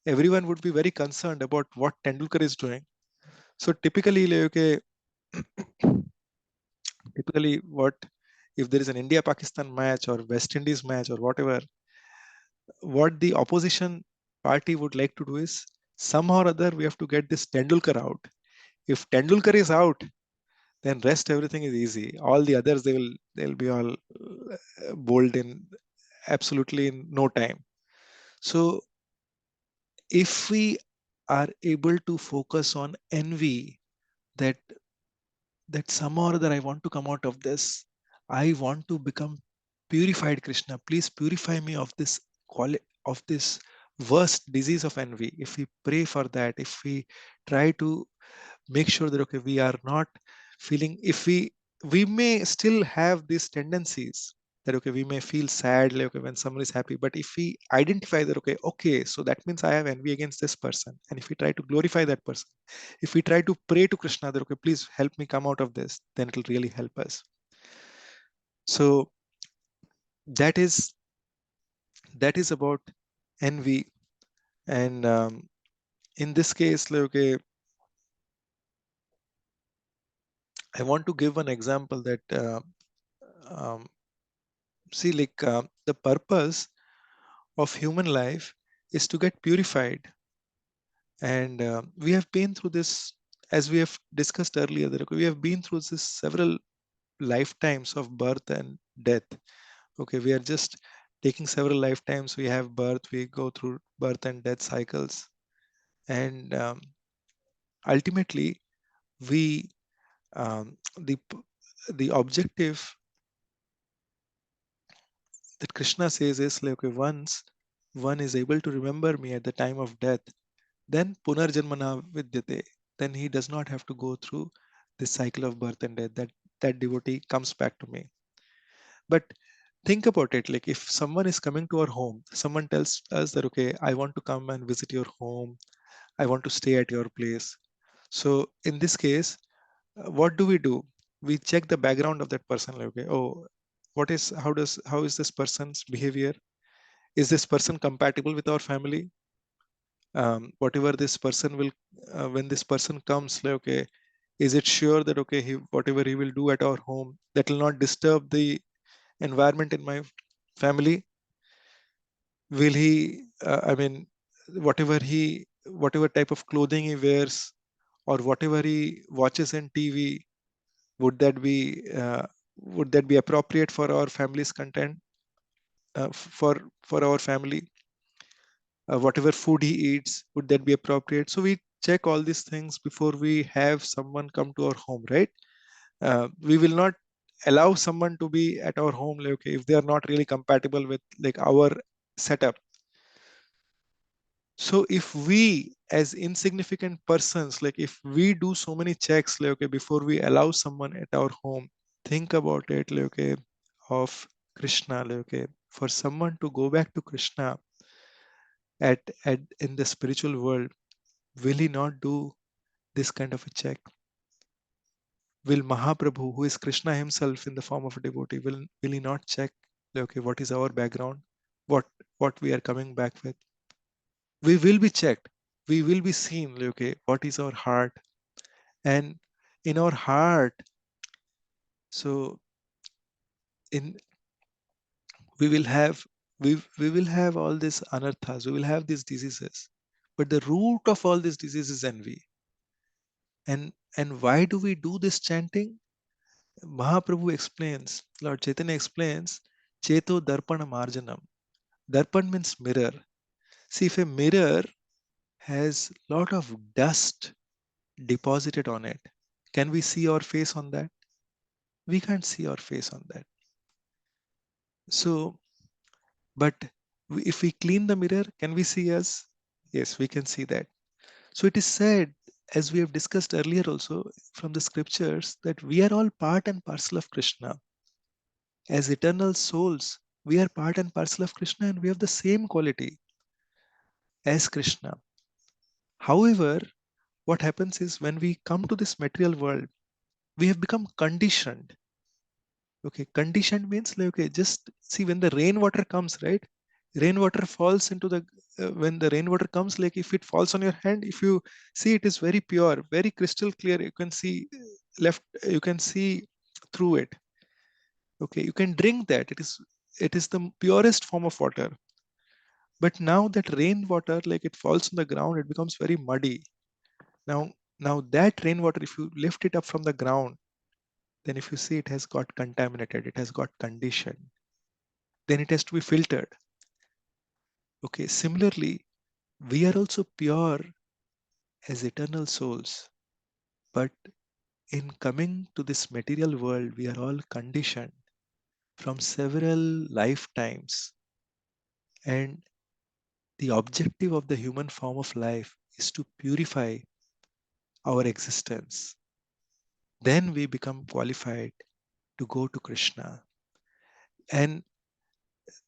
A: everyone would be very concerned about what Tendulkar is doing. So typically, like, okay, typically what if there is an India Pakistan match or West Indies match or whatever, what the opposition party would like to do is somehow or other we have to get this Tendulkar out. If Tendulkar is out, then rest everything is easy. All the others they'll be all bowled in absolutely in no time. So if we are able to focus on envy, that somehow or other I want to come out of this, I want to become purified, Krishna. Please purify me of this of this worst disease of envy. If we pray for that, if we try to make sure that okay, we are not feeling, if we may still have these tendencies that okay, we may feel sad like okay, when someone is happy, but if we identify that okay, so that means I have envy against this person, and if we try to glorify that person, if we try to pray to Krishna that okay, please help me come out of this, then it will really help us. So that is about envy. And in this case like, okay, I want to give an example that um, see like the purpose of human life is to get purified, and we have been through this, as we have discussed earlier, that okay, we have been through this several lifetimes of birth and death. Okay, we are just taking several lifetimes. We have birth, we go through birth and death cycles, and ultimately we the objective that Krishna says is like okay, once one is able to remember me at the time of death, then punarjanmana vidyate, then he does not have to go through this cycle of birth and death. That devotee comes back to me. But think about it, like if someone is coming to our home, someone tells us that okay, I want to come and visit your home, I want to stay at your place. So in this case, what do? We check the background of that person, like okay, oh, how is this person's behavior? Is this person compatible with our family? Whatever this person will when this person comes, like okay, is it sure that okay, he whatever he will do at our home, that will not disturb the environment in my family? Will he I mean, whatever type of clothing he wears or whatever he watches in TV, would that be appropriate for our family's content, for our family? Whatever food he eats, would that be appropriate? So we check all these things before we have someone come to our home, right? We will not allow someone to be at our home like okay, if they are not really compatible with like our setup. So if we as insignificant persons, like if we do so many checks like okay, before we allow someone at our home, think about it like okay, of Krishna, like okay, for someone to go back to Krishna at in the spiritual world, will he not do this kind of a check? Will Mahaprabhu, who is Krishna himself in the form of a devotee, will he not check, like, okay, what is our background? what what we are coming back with. We will be checked. We will be seen. Okay, what is our heart? And in our heart, so in we will have we will have all these anarthas. We will have these diseases. But the root of all these diseases is envy. And why do we do this chanting? Mahaprabhu explains, Lord Chaitanya explains, Cheto Darpana Marjanam. Darpan means mirror. See, if a mirror has lot of dust deposited on it, can we see our face on that? We can't see our face on that. So, but if we clean the mirror, can we see us? Yes, we can see that. So it is said, as we have discussed earlier also from the scriptures, that we are all part and parcel of Krishna. As eternal souls, we are part and parcel of Krishna and we have the same quality as Krishna. However, what happens is when we come to this material world, we have become conditioned. Okay, conditioned means like, okay, just see when the rainwater comes, right? Rainwater falls into the, when the rainwater comes, like if it falls on your hand, if you see it is very pure, very crystal clear, you can see left, you can see through it. Okay, you can drink that. It is the purest form of water. But now that rainwater, like it falls on the ground, it becomes very muddy. Now that rainwater, if you lift it up from the ground, then if you see it has got contaminated, it has got conditioned, then it has to be filtered. Okay, similarly, we are also pure as eternal souls, but in coming to this material world, we are all conditioned from several lifetimes. And the objective of the human form of life is to purify our existence. Then we become qualified to go to Krishna. And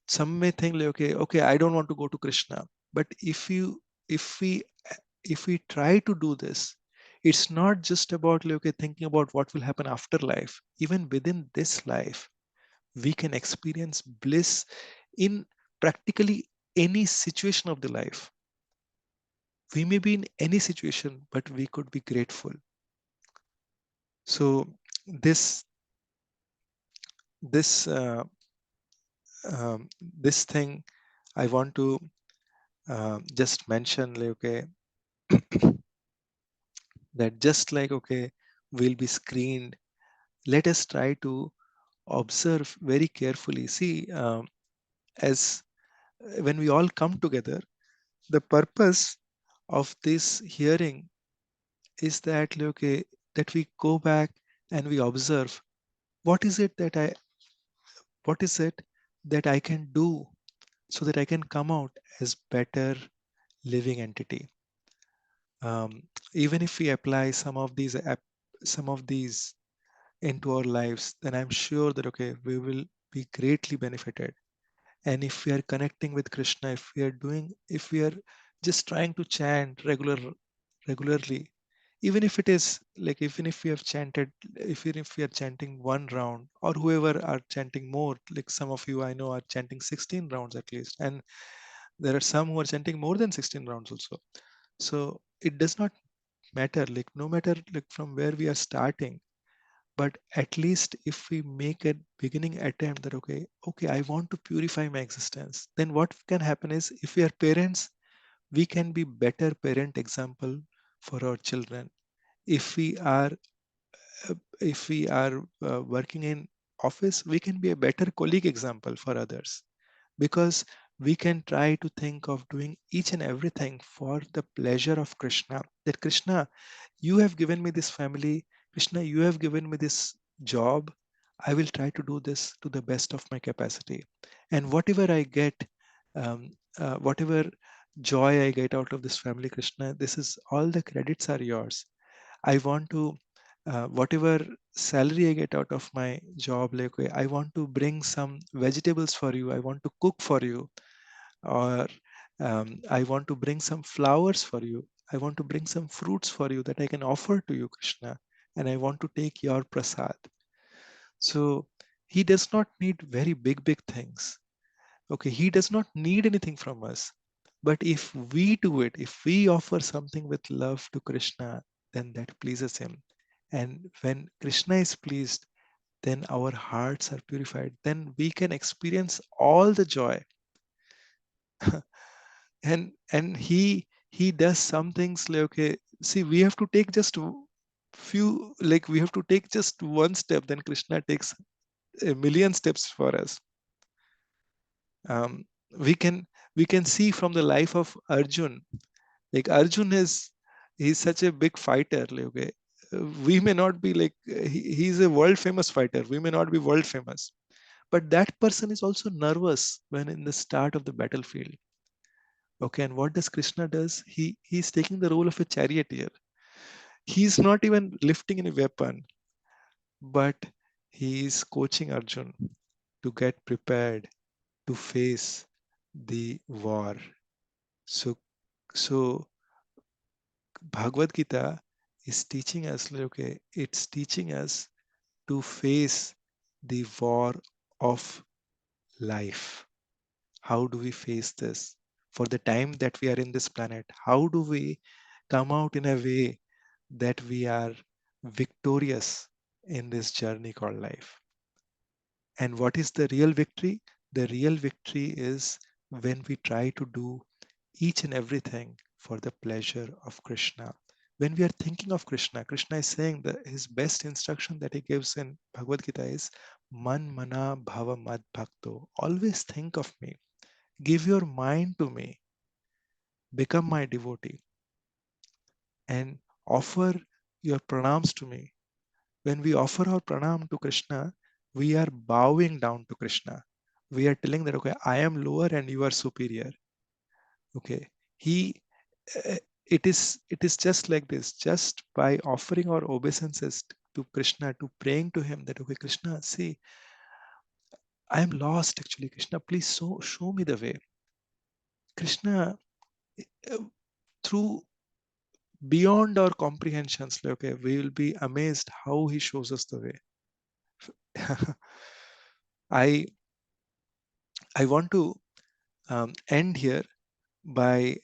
A: some may think like, okay, I don't want to go to Krishna. But if we if we try to do this, it's not just about like, okay, thinking about what will happen after life. Even within this life, we can experience bliss in practically any situation of the life. We may be in any situation, but we could be grateful. So this this this thing I want to just mention, like, okay, that just like, okay, we'll be screened. Let us try to observe very carefully. See, as when we all come together, the purpose of this hearing is that, like, okay, that we go back and we observe what is it that what is it that I can do so that I can come out as better living entity. Even if we apply some of these into our lives, then I'm sure that, okay, we will be greatly benefited. And if we are connecting with Krishna, if we are just trying to chant regularly, even if it is like, even if we have chanted, even if we are chanting one round, or whoever are chanting more, like some of you I know are chanting 16 rounds at least, and there are some who are chanting more than 16 rounds also. So it does not matter, like no matter like from where we are starting, but at least if we make a beginning attempt that, okay, I want to purify my existence, then what can happen is, if we are parents, we can be better parent example for our children. If we are working in office, we can be a better colleague example for others, because we can try to think of doing each and everything for the pleasure of Krishna. That Krishna, you have given me this family. Krishna, you have given me this job. I will try to do this to the best of my capacity. And whatever I get, whatever joy I get out of this family, Krishna, this is all the credits are yours. I want to, whatever salary I get out of my job, like, okay, I want to bring some vegetables for you. I want to cook for you, or I want to bring some flowers for you. I want to bring some fruits for you that I can offer to you, Krishna. And I want to take your prasad. So he does not need very big things. Okay, he does not need anything from us. But if we do it, if we offer something with love to Krishna, then that pleases him. And when Krishna is pleased, then our hearts are purified. Then we can experience all the joy. And he does some things like, okay, see, we have to take just few, like we have to take just one step, then Krishna takes a million steps for us. um, we can we can see from the life of Arjun. Like Arjun is, he's such a big fighter. Like, okay, we may not be like he's a world famous fighter. We may not be world famous, but that person is also nervous when in the start of the battlefield. Okay, and what does Krishna does? He's taking the role of a charioteer. He's not even lifting any weapon, but he's coaching Arjun to get prepared to face the war. So, so Bhagavad Gita is teaching us, like, okay, it's teaching us to face the war of life. How do we face this? For the time that we are in this planet, how do we come out in a way that we are victorious in this journey called life? And what is the real victory? The real victory is when we try to do each and everything for the pleasure of Krishna. When we are thinking of Krishna, Krishna is saying that his best instruction that he gives in Bhagavad Gita is Man mana bhava mad bhakto. Always think of me. Give your mind to me. Become my devotee and offer your pranams to me. When we offer our pranam to Krishna, we are bowing down to Krishna. We are telling that, okay, I am lower and you are superior. Okay. He uh, it is just like this, just by offering our obeisances to Krishna, to praying to him that, okay, Krishna, see, I am lost actually. Krishna, please show me the way. Krishna, uh, through beyond our comprehensions, like, okay, we will be amazed how he shows us the way. I I want to end here by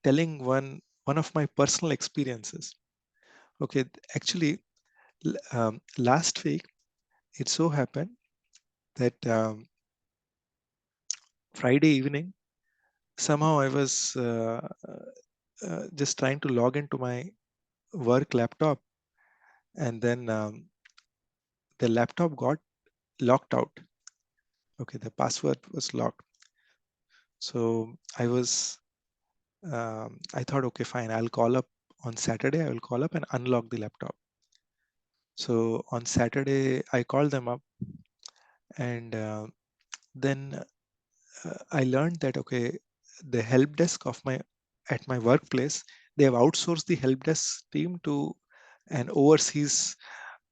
A: telling one of my personal experiences. Okay, actually, last week it so happened that Friday evening, somehow I was just trying to log into my work laptop, and then the laptop got locked out. Okay, the password was locked. So I thought, okay, fine, I'll call up on Saturday. I will call up and unlock the laptop. So on Saturday, I called them up, and then I learned that, okay, the help desk of my at my workplace, they have outsourced the help desk team to an overseas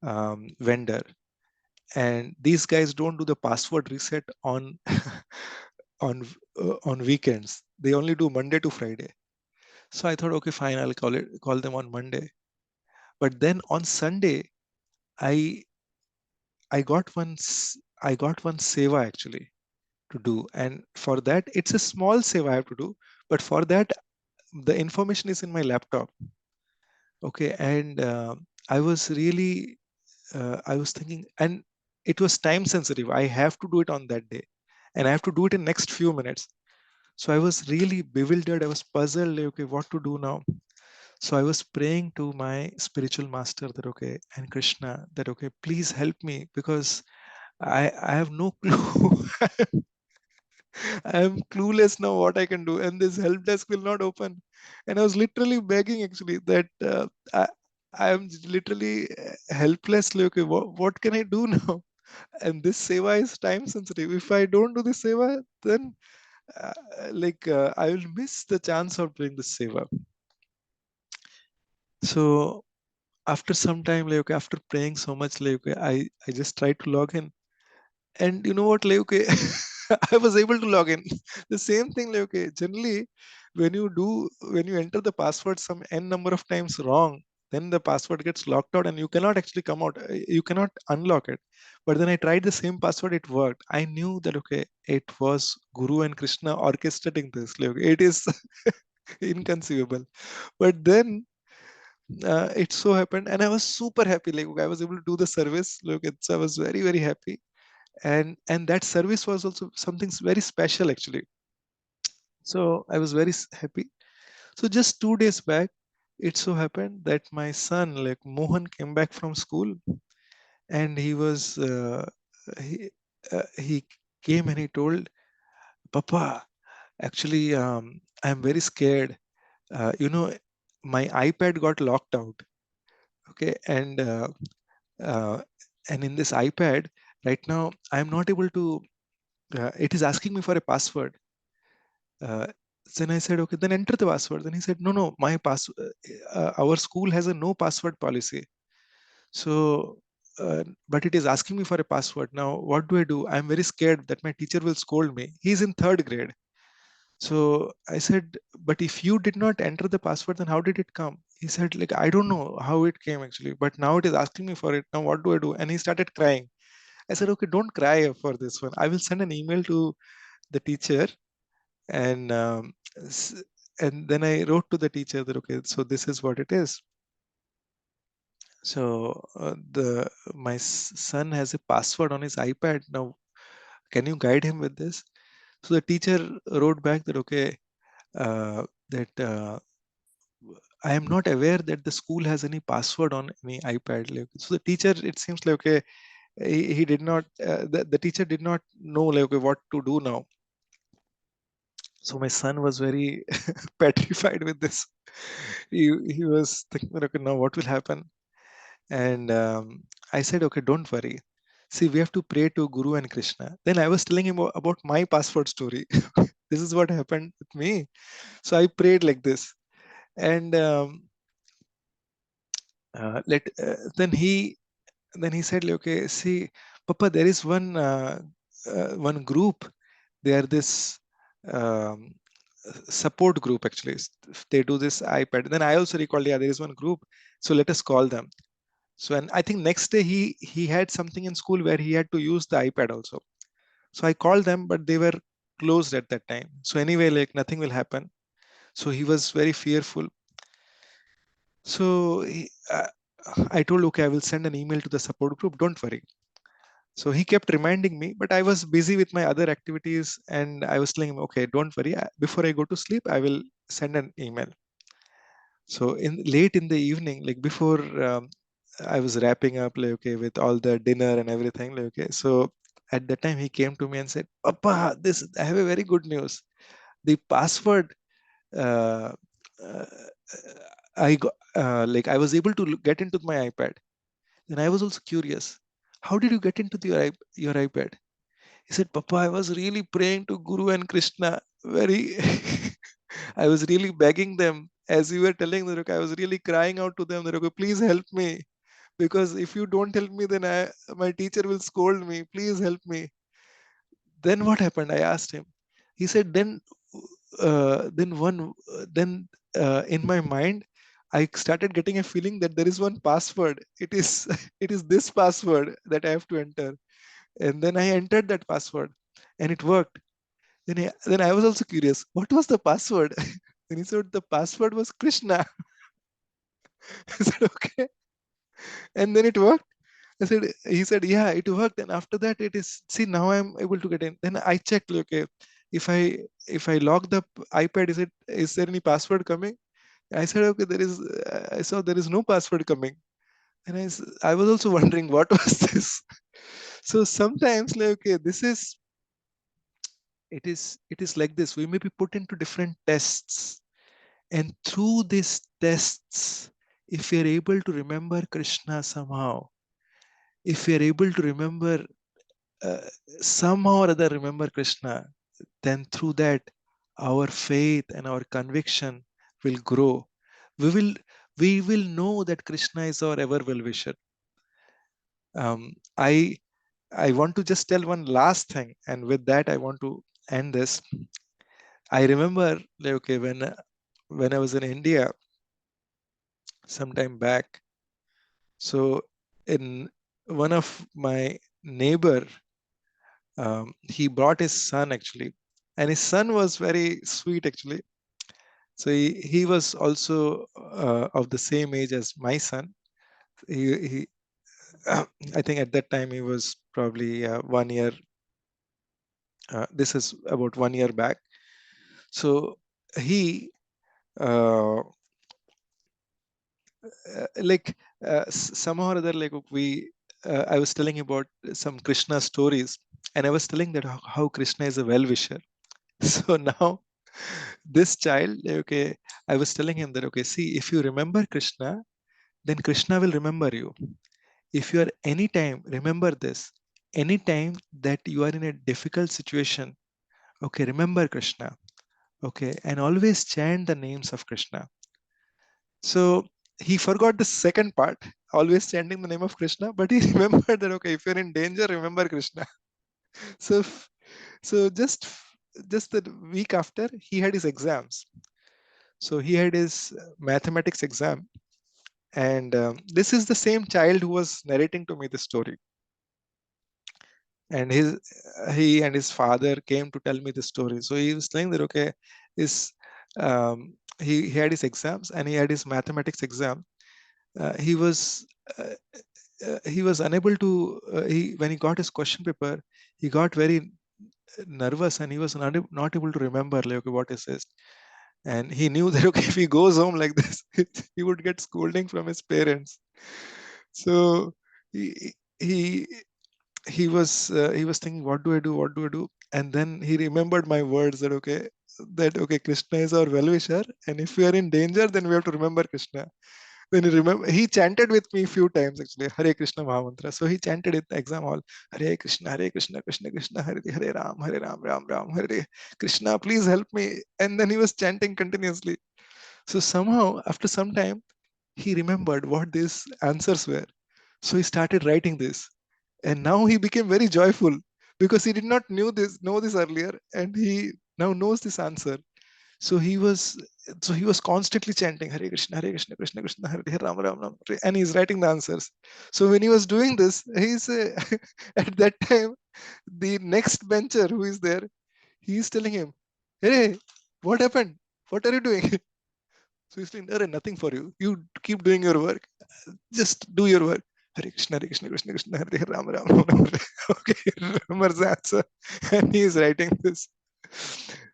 A: vendor, and these guys don't do the password reset on on weekends. They only do Monday to Friday. So I thought, okay, fine, I'll call them on Monday. But then on Sunday, I I got I got one seva actually to do, and for that it's a small seva I have to do. But for that, the information is in my laptop. Okay, and I was really I was thinking, and it was time sensitive. I have to do it on that day, and I have to do it in next few minutes. So I was really bewildered. I was puzzled. Like, okay, what to do now? So I was praying to my spiritual master that, okay, and Krishna, that, okay, please help me, because I have no clue. I am clueless now what I can do, and this help desk will not open. And I was literally begging actually that I am literally helpless. Like, okay, what can I do now? And this seva is time sensitive. If I don't do this seva, then I will miss the chance of doing this seva. So after some time, like, okay, after praying so much, like, okay, I just tried to log in, and you know what, like, okay, I was able to log in. The same thing, like, okay, generally when you enter the password some n number of times wrong, then the password gets locked out and you cannot actually come out. You cannot unlock it. But then I tried the same password, it worked. I knew that, okay, it was Guru and Krishna orchestrating this. Like, it is inconceivable. But then it so happened, and I was super happy. Like, I was able to do the service. Look, I was very, very happy. And that service was also something very special, actually. So I was very happy. So just 2 days back, it so happened that my son, like Mohan, came back from school, and he he came and he told, Papa, actually, I'm very scared. You know, my iPad got locked out. Okay, uh, and in this iPad right now, I'm not able to. It is asking me for a password. Uh, then I said, okay, then enter the password. Then he said, no, no, my password. Our school has a no password policy. So, but it is asking me for a password. Now, what do I do? I'm very scared that my teacher will scold me. He's in third grade. So I said, but if you did not enter the password, then how did it come? He said, like, I don't know how it came actually, but now it is asking me for it. Now, what do I do? And he started crying. I said, okay, don't cry for this one. I will send an email to the teacher, and and then I wrote to the teacher that, okay, so this is what it is. So the my son has a password on his iPad. Now, can you guide him with this? So the teacher wrote back that, okay, that I am not aware that the school has any password on any iPad. Like, so the teacher, it seems like, okay, he did not. The teacher did not know, like, okay, what to do now. So my son was very petrified with this. He was thinking, okay, now what will happen? And I said, okay, don't worry. See, we have to pray to Guru and Krishna. Then I was telling him about my password story. This is what happened with me. So I prayed like this, and then he said, like, okay, see, Papa, there is one group. They are this um, support group actually. They do this iPad. Then I also recalled, yeah, there is one group. So let us call them. So, and I think next day he had something in school where he had to use the iPad also. So I called them, but they were closed at that time. So anyway, like, nothing will happen. So he was very fearful. So I told, okay, I will send an email to the support group. Don't worry. So he kept reminding me, but I was busy with my other activities, and I was telling him, okay, don't worry. Before I go to sleep, I will send an email. So in late in the evening, like before I was wrapping up, like, okay, with all the dinner and everything, like, okay. So at that time, he came to me and said, Papa, I have a very good news. The password, uh, uh, I got, like, I was able to get into my iPad. Then I was also curious. How did you get into your iPad? He said, Papa, I was really praying to Guru and Krishna. Very, I was really begging them. As you were telling them, I was really crying out to them that, okay, please help me. Because if you don't help me, then my teacher will scold me. Please help me. Then what happened? I asked him. He said, then in my mind, I started getting a feeling that there is one password. It is, it is this password that I have to enter. And then I entered that password, and it worked. Then I was also curious, what was the password? Then he said the password was Krishna. I said, okay. And then it worked. He said, yeah, it worked. And after that, it is, see, now I'm able to get in. Then I checked, okay, if I if I log the iPad, is there any password coming? I said, okay, I saw there is no password coming. And I was also wondering what was this. So sometimes, like, okay, it is like this. We may be put into different tests, and through these tests, if we are able to remember Krishna somehow, if we are able to remember uh, somehow or other remember Krishna, then through that our faith and our conviction will grow. We will we will know that Krishna is our ever well wisher. Um, I I want to just tell one last thing, and with that I want to end this. I remember, like, okay, when I was in India, some time back. So in one of my neighbor, he brought his son actually, and his son was very sweet actually. So he was also of the same age as my son. He I think at that time he was probably 1 year. This is about 1 year back. So he uh, like somehow or other, like we I was telling about some Krishna stories, and I was telling that how Krishna is a well-wisher. So now this child, okay, I was telling him that, okay, see, if you remember Krishna, then Krishna will remember you. If you are anytime, remember this, anytime that you are in a difficult situation, okay, remember Krishna, okay, and always chant the names of Krishna. So he forgot the second part, always chanting the name of Krishna, but he remembered that, okay, if you're in danger, remember Krishna. So, so just the week after, he had his exams. So he had his mathematics exam, and this is the same child who was narrating to me the story. And he and his father came to tell me the story. So he was saying that, okay, his he had his exams and he had his mathematics exam. He was he was unable to he when he got his question paper, he got very nervous and he was not able to remember, like, okay, what is this. And he knew that, okay, if he goes home like this, he would get scolding from his parents. So he he was thinking, what do I do, what do I do. And then he remembered my words that, okay, Krishna is our well-wisher, and if we are in danger, then we have to remember Krishna. Then he chanted with me a few times actually, Hare Krishna Mahamantra. So he chanted in the exam hall, Hare Krishna, Krishna Krishna, Hare Ram, Hare Ram, Ram Ram, Hare Krishna, please help me. And then he was chanting continuously. So somehow, after some time, he remembered what these answers were. So he started writing this. And now he became very joyful because he did not know this earlier, and he now knows this answer. So he was constantly chanting Hare Krishna, Krishna Krishna, Hare Hare, Ram Ram Ram, and he's writing the answers. So when he was doing this, he's at that time, the next bencher who is there, he's telling him, "Hey, what happened? What are you doing?" So he's saying, "There, nothing for you. You keep doing your work. Just do your work." Hare Krishna, Krishna Krishna, Hare Hare, Ram Ram Ram. Okay, remembers the answer, and he is writing this.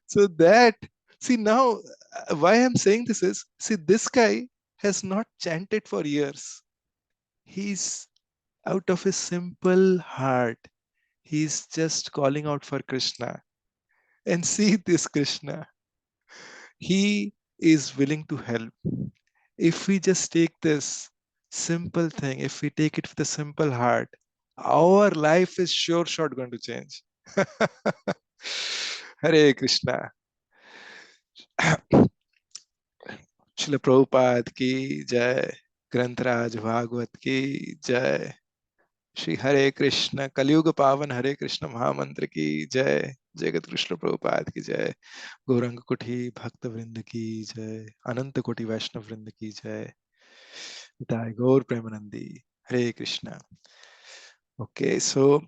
A: So that, see now, why I'm saying this is, see, this guy has not chanted for years. He's out of his simple heart. He's just calling out for Krishna. And see this Krishna. He is willing to help. If we just take this simple thing, if we take it with a simple heart, our life is sure shot going to change. Hare Krishna. Srila Prabhupada ki jai. ग्रंथराज Bhagavat की जय. श्री हरे कृष्ण कलयुग पावन हरे कृष्ण महामंत्र की जय. जगत कृष्ण प्रभुपाद की जय. गौरंग कुठी भक्त वृंद की जय. अनंत कोटि वैष्णव वृंद की जय. Nitai Gaur Premanandi. Hare Krishna. Okay, so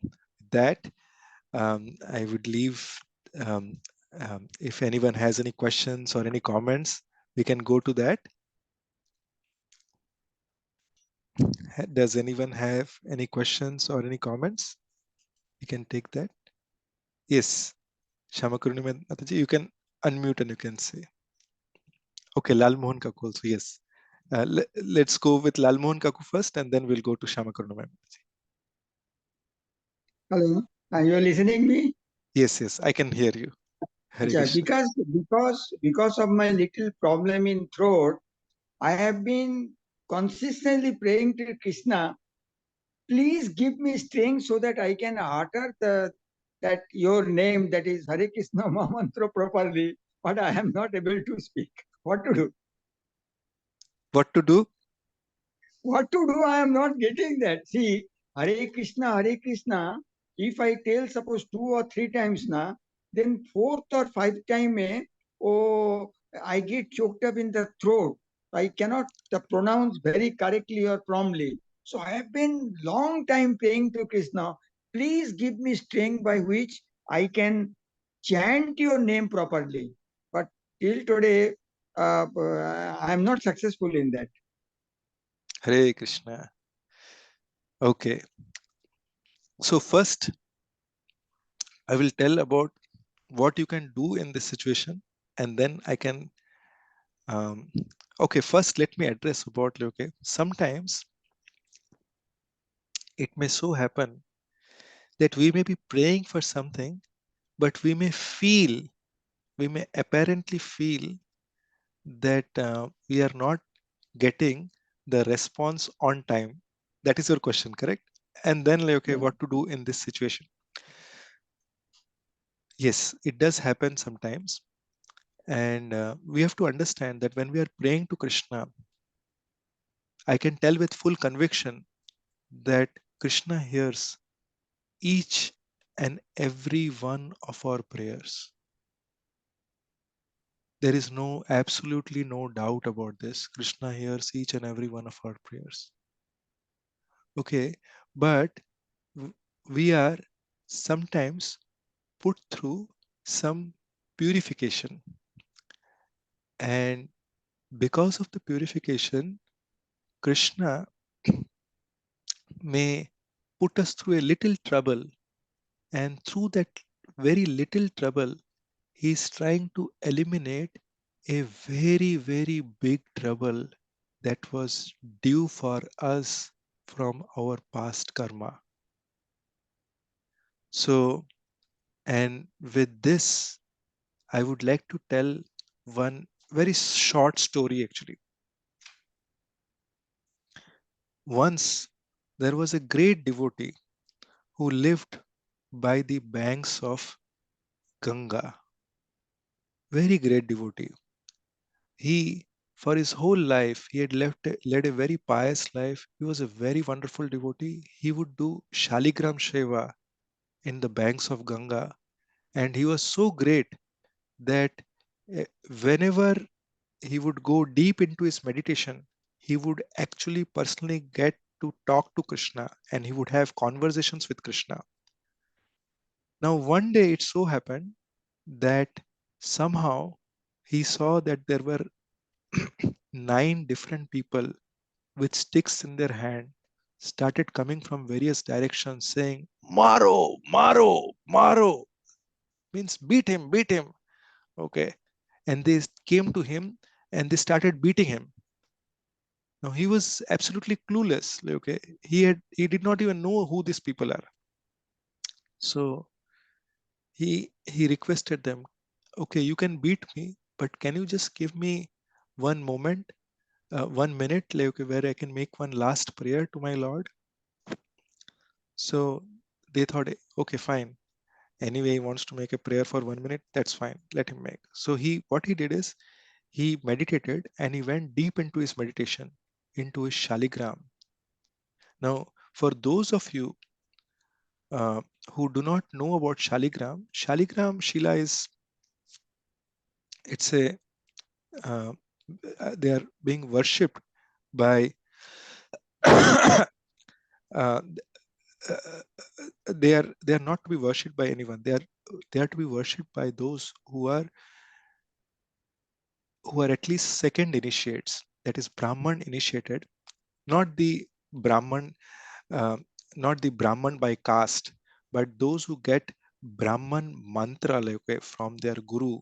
A: that I would leave. Um, if anyone has any questions or any comments, we can go to that. Does anyone have any questions or any comments? We can take that. Yes, Shamakuruni Mataji, you can unmute and you can say. Okay, Lal Mohan Kaku also, yes. Let's go with Lal Mohan Kaku first, and then we'll go to Shamakuruni Mataji.
B: Hello, are you listening me?
A: Yes, I can hear you. Hare
B: Yeah,
A: Krishna.
B: because of my little problem in throat, I have been consistently praying to Krishna. Please give me strength so that I can utter that your name, that is Hare Krishna Mahamantra properly. But I am not able to speak. What to do?
A: What to do?
B: What to do? I am not getting that. See, Hare Krishna, Hare Krishna. If I tell suppose 2 or 3 times na, then fourth or fifth time, oh, I get choked up in the throat. I cannot pronounce very correctly or promptly. So I have been long time praying to Krishna. Please give me strength by which I can chant your name properly. But till today, I am not successful in that.
A: Hare Krishna. Okay. So first, I will tell about what you can do in this situation, and then I can. Um, okay, first let me address about. Okay, sometimes it may so happen that we may be praying for something, but we may apparently feel that we are not getting the response on time. That is your question, correct? And then, like, okay,
B: Yeah.
A: what to do in this situation? Yes, it does happen sometimes. And we have to understand that when we are praying to Krishna, I can tell with full conviction that Krishna hears each and every one of our prayers. There is absolutely no doubt about this. Krishna hears each and every one of our prayers. Okay, but w- we are sometimes put through some purification. And because of the purification, Krishna may put us through a little trouble. And through that very little trouble, he is trying to eliminate a very, very big trouble that was due for us from our past karma. So, and with this, I would like to tell one very short story actually. Once there was a great devotee who lived by the banks of Ganga, very great devotee. He, for his whole life, he had led a very pious life. He was a very wonderful devotee. He would do Shaligram Sheva in the banks of Ganga. And he was so great that eh, whenever he would go deep into his meditation, he would actually personally get to talk to Krishna and he would have conversations with Krishna. Now, one day it so happened that somehow he saw that there were nine different people with sticks in their hand started coming from various directions saying, Maro, Maro, Maro, means beat him. Okay. And they came to him and they started beating him. Now he was absolutely clueless. Like, okay. He did not even know who these people are. So he requested them, okay, you can beat me, but can you just give me one moment, 1 minute, like, okay, where I can make one last prayer to my Lord? So they thought, okay, fine. Anyway, he wants to make a prayer for 1 minute. That's fine. Let him make. So what he did is he meditated and he went deep into his meditation, into his Shaligram. Now, for those of you uh, who do not know about Shaligram Shila is it's a uh, they are being worshipped by uh, they are not to be worshipped by anyone. They are to be worshipped by those who are at least second initiates, that is Brahman initiated, not the Brahman, uh, not the Brahman by caste, but those who get Brahman mantra, like, okay, from their guru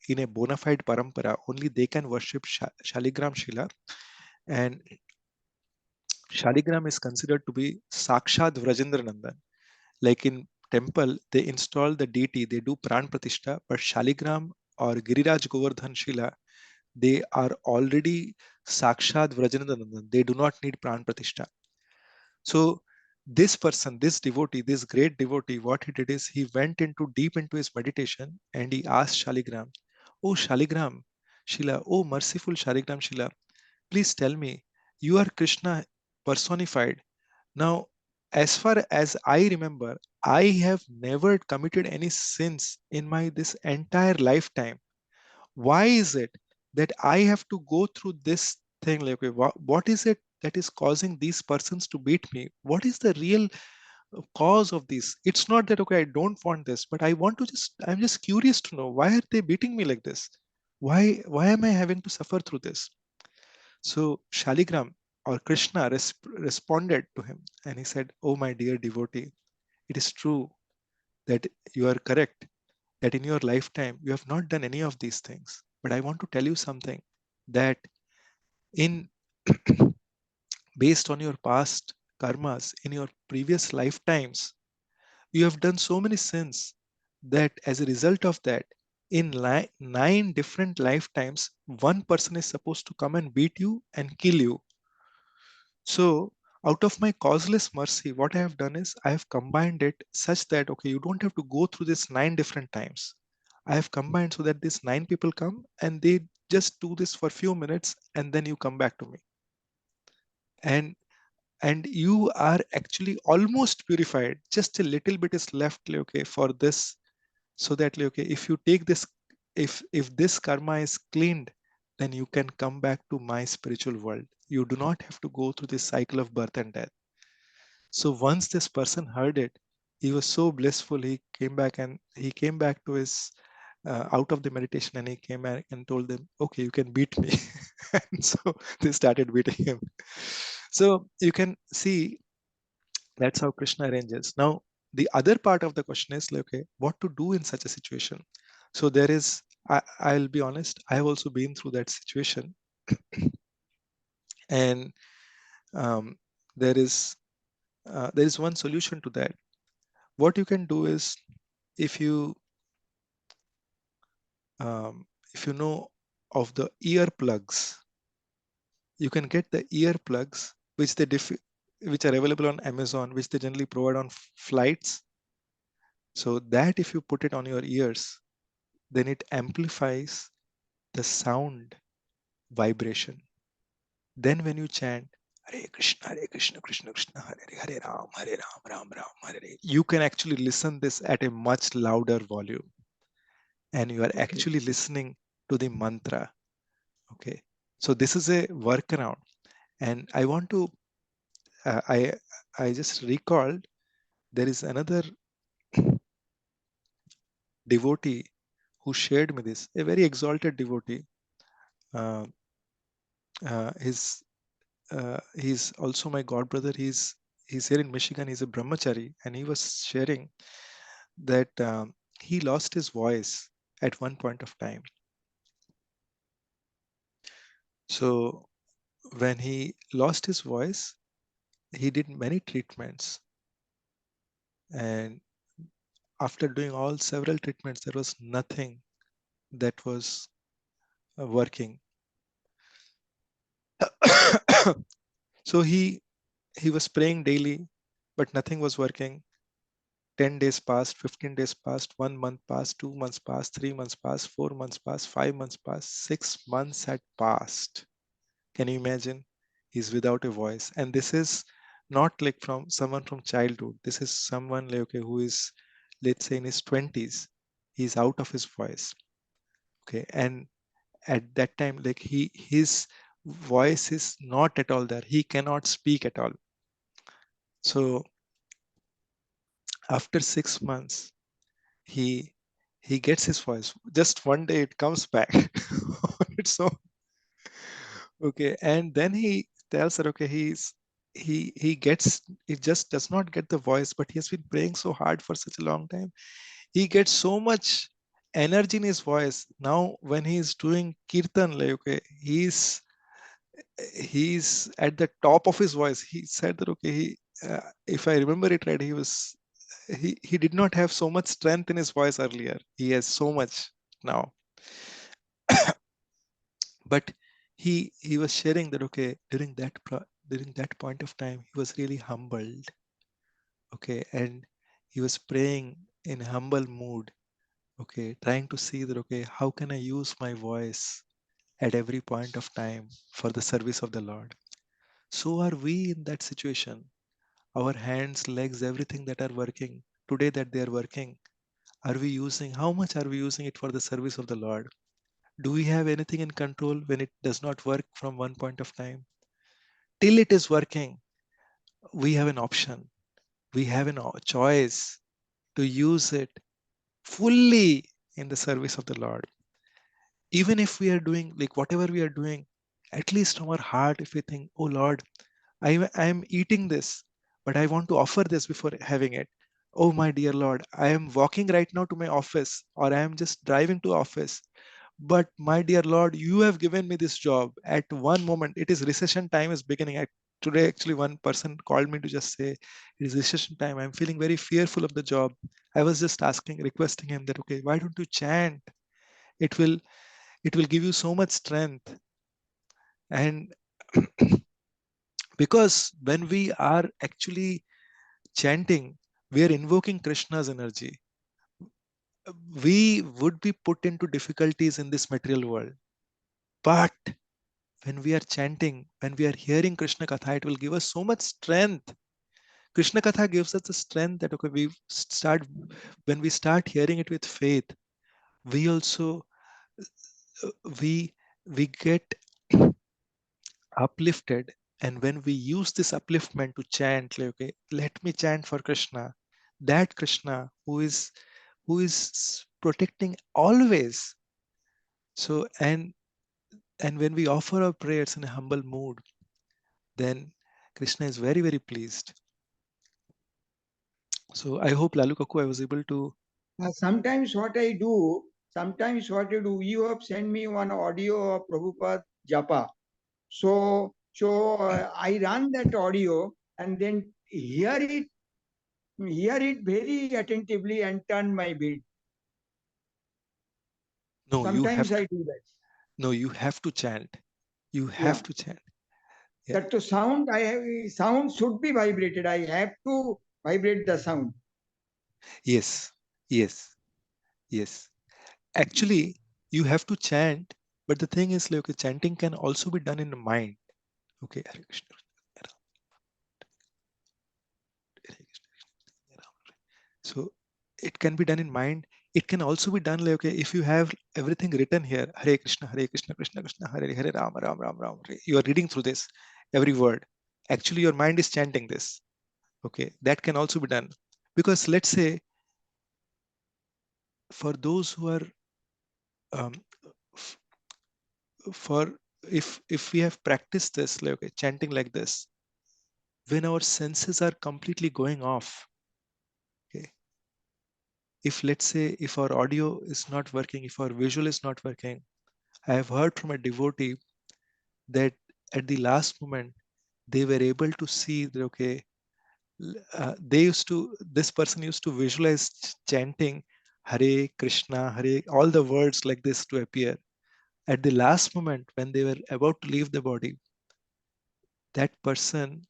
A: in a bona fide parampara. Only they can worship Shaligram Shila. And Shaligram is considered to be Sakshad Vrajendra Nandan. Like in temple, they install the deity, they do Pran Pratishtha, but Shaligram or Giriraj Govardhan Shila, they are already Sakshad Vrajendra. They do not need Pran Pratishtha. So this person, this devotee, this great devotee, what he did is he went into deep into his meditation and he asked Shaligram, Oh Shaligram, Shila, oh merciful Shaligram Shila, please tell me, you are Krishna personified. Now, as far as I remember, I have never committed any sins in my this entire lifetime. Why is it that I have to go through this thing like, okay, what is it that is causing these persons to beat me? What is the real cause of this? It's not that, okay, I don't want this, but I'm just curious to know, why are they beating me like this? Why am I having to suffer through this? So Shaligram, or Krishna, responded to him, and he said, "Oh, my dear devotee, it is true that you are correct, that in your lifetime you have not done any of these things. But I want to tell you something, that in based on your past karmas, in your previous lifetimes, you have done so many sins that as a result of that, in 9 different lifetimes, one person is supposed to come and beat you and kill you. So, out of my causeless mercy, what I have done is I have combined it such that, okay, you don't have to go through this 9 different times. I have combined so that these 9 people come and they just do this for a few minutes, and then you come back to me. And you are actually almost purified. Just a little bit is left, like, okay, for this, so that, like, okay, if you take this, if this karma is cleaned, then you can come back to my spiritual world. You do not have to go through this cycle of birth and death. So once this person heard it, he was so blissful. He came back to his out of the meditation, and he came back and told them, "Okay, you can beat me." And so they started beating him. So you can see that's how Krishna arranges. Now, the other part of the question is like, okay, what to do in such a situation? So there is, I'll be honest, I have also been through that situation, and um, there is one solution to that. What you can do is, if you um, if you know of the earplugs, you can get the earplugs which are available on Amazon, which they generally provide on flights. So that if you put it on your ears, then it amplifies the sound vibration. Then when you chant Hare Krishna, Krishna Krishna, Hare Hare, Hare Ram, Ram Ram, Hare Hare, you can actually listen this at a much louder volume, and you are
B: Okay.
A: actually listening to the mantra. Okay, so this is a workaround, and I want to uh, I I just recalled there is another devotee who shared me this, a very exalted devotee. Uh, he's also my god brother. He's here in Michigan. He's a brahmachari, and he was sharing that he lost his voice at one point of time. So when he lost his voice, he did many treatments, and after doing all several treatments, there was nothing that was working. So he was praying daily, but nothing was working. 10 days passed, 15 days passed, 1 month passed, 2 months passed, 3 months passed, 4 months passed, 5 months passed, 6 months had passed. Can you imagine? He's without a voice. And this is not like from someone from childhood. This is someone like, okay, who is, let's say, in his 20s. He's out of his voice. Okay. And at that time, like his voice is not at all there. He cannot speak at all. So after 6 months, he he gets his voice. Just one day it comes back on its own. Okay, and then he tells her, okay, he gets, he just does not get the voice, but he has been praying so hard for such a long time. He gets so much energy in his voice. Now when he's doing kirtan, like, okay, he's at the top of his voice. He said that, okay, if I remember it right, he did not have so much strength in his voice earlier. He has so much now. But he was sharing that, okay, during that point of time, he was really humbled. Okay, and he was praying in humble mood. Okay, trying to see that, okay, how can I use my voice at every point of time for the service of the Lord? So are we in that situation? Our hands, legs, everything that are working today, that they are working, are we using, how much are we using it for the service of the Lord? Do we have anything in control when it does not work from one point of time? Till it is working, we have an option. We have a choice to use it fully in the service of the Lord. Even if we are doing like whatever we are doing, at least from our heart, if we think, oh Lord, I am eating this, but I want to offer this before having it. Oh my dear Lord, I am walking right now to my office, or I am just driving to office. But my dear Lord, you have given me this job at one moment. It is recession time is beginning. Today, actually, one person called me to just say, it is recession time. I'm feeling very fearful of the job. I was just asking, requesting him that, okay, why don't you chant? It will, it will give you so much strength. And because when we are actually chanting, we are invoking Krishna's energy. We would be put into difficulties in this material world. But when we are chanting, when we are hearing Krishna Katha, it will give us so much strength. Krishna Katha gives us the strength that okay, when we start hearing it with faith, we also we we get uplifted. And when we use this upliftment to chant, like, okay, let me chant for Krishna, that Krishna who is protecting always. So and when we offer our prayers in a humble mood, then Krishna is very, very pleased. So I hope, Lalu Kaku, I was able to.
B: Sometimes what I do, you have sent me one audio of Prabhupada Japa. So I run that audio and then hear it very attentively and turn my beat.
A: No, you
B: Sometimes
A: have to.
B: I do that.
A: No, you have to chant. You
B: Yeah.
A: have to chant. Yeah.
B: That to sound should be vibrated. I have to vibrate the sound.
A: Yes. Yes. Yes. Actually, you have to chant, but the thing is, like, okay, chanting can also be done in the mind. Okay. Hare Krishna, Hare Krishna, Hare Ram. So it can be done in mind. It can also be done like, okay, if you have everything written here, Hare Krishna, Hare Krishna, Krishna Krishna, Hare Hare, Ram Ram Ram Ram. Hare. You are reading through this every word. Actually, your mind is chanting this. Okay, that can also be done. Because let's say for those who are um, f- for if we have practiced this, like okay, chanting like this, when our senses are completely going off, okay, if let's say if our audio is not working, if our visual is not working, I have heard from a devotee that at the last moment they were able to see that okay, this person used to visualize chanting Hare Krishna, Hare, all the words like this to appear. At the last moment when they were about to leave the body, that person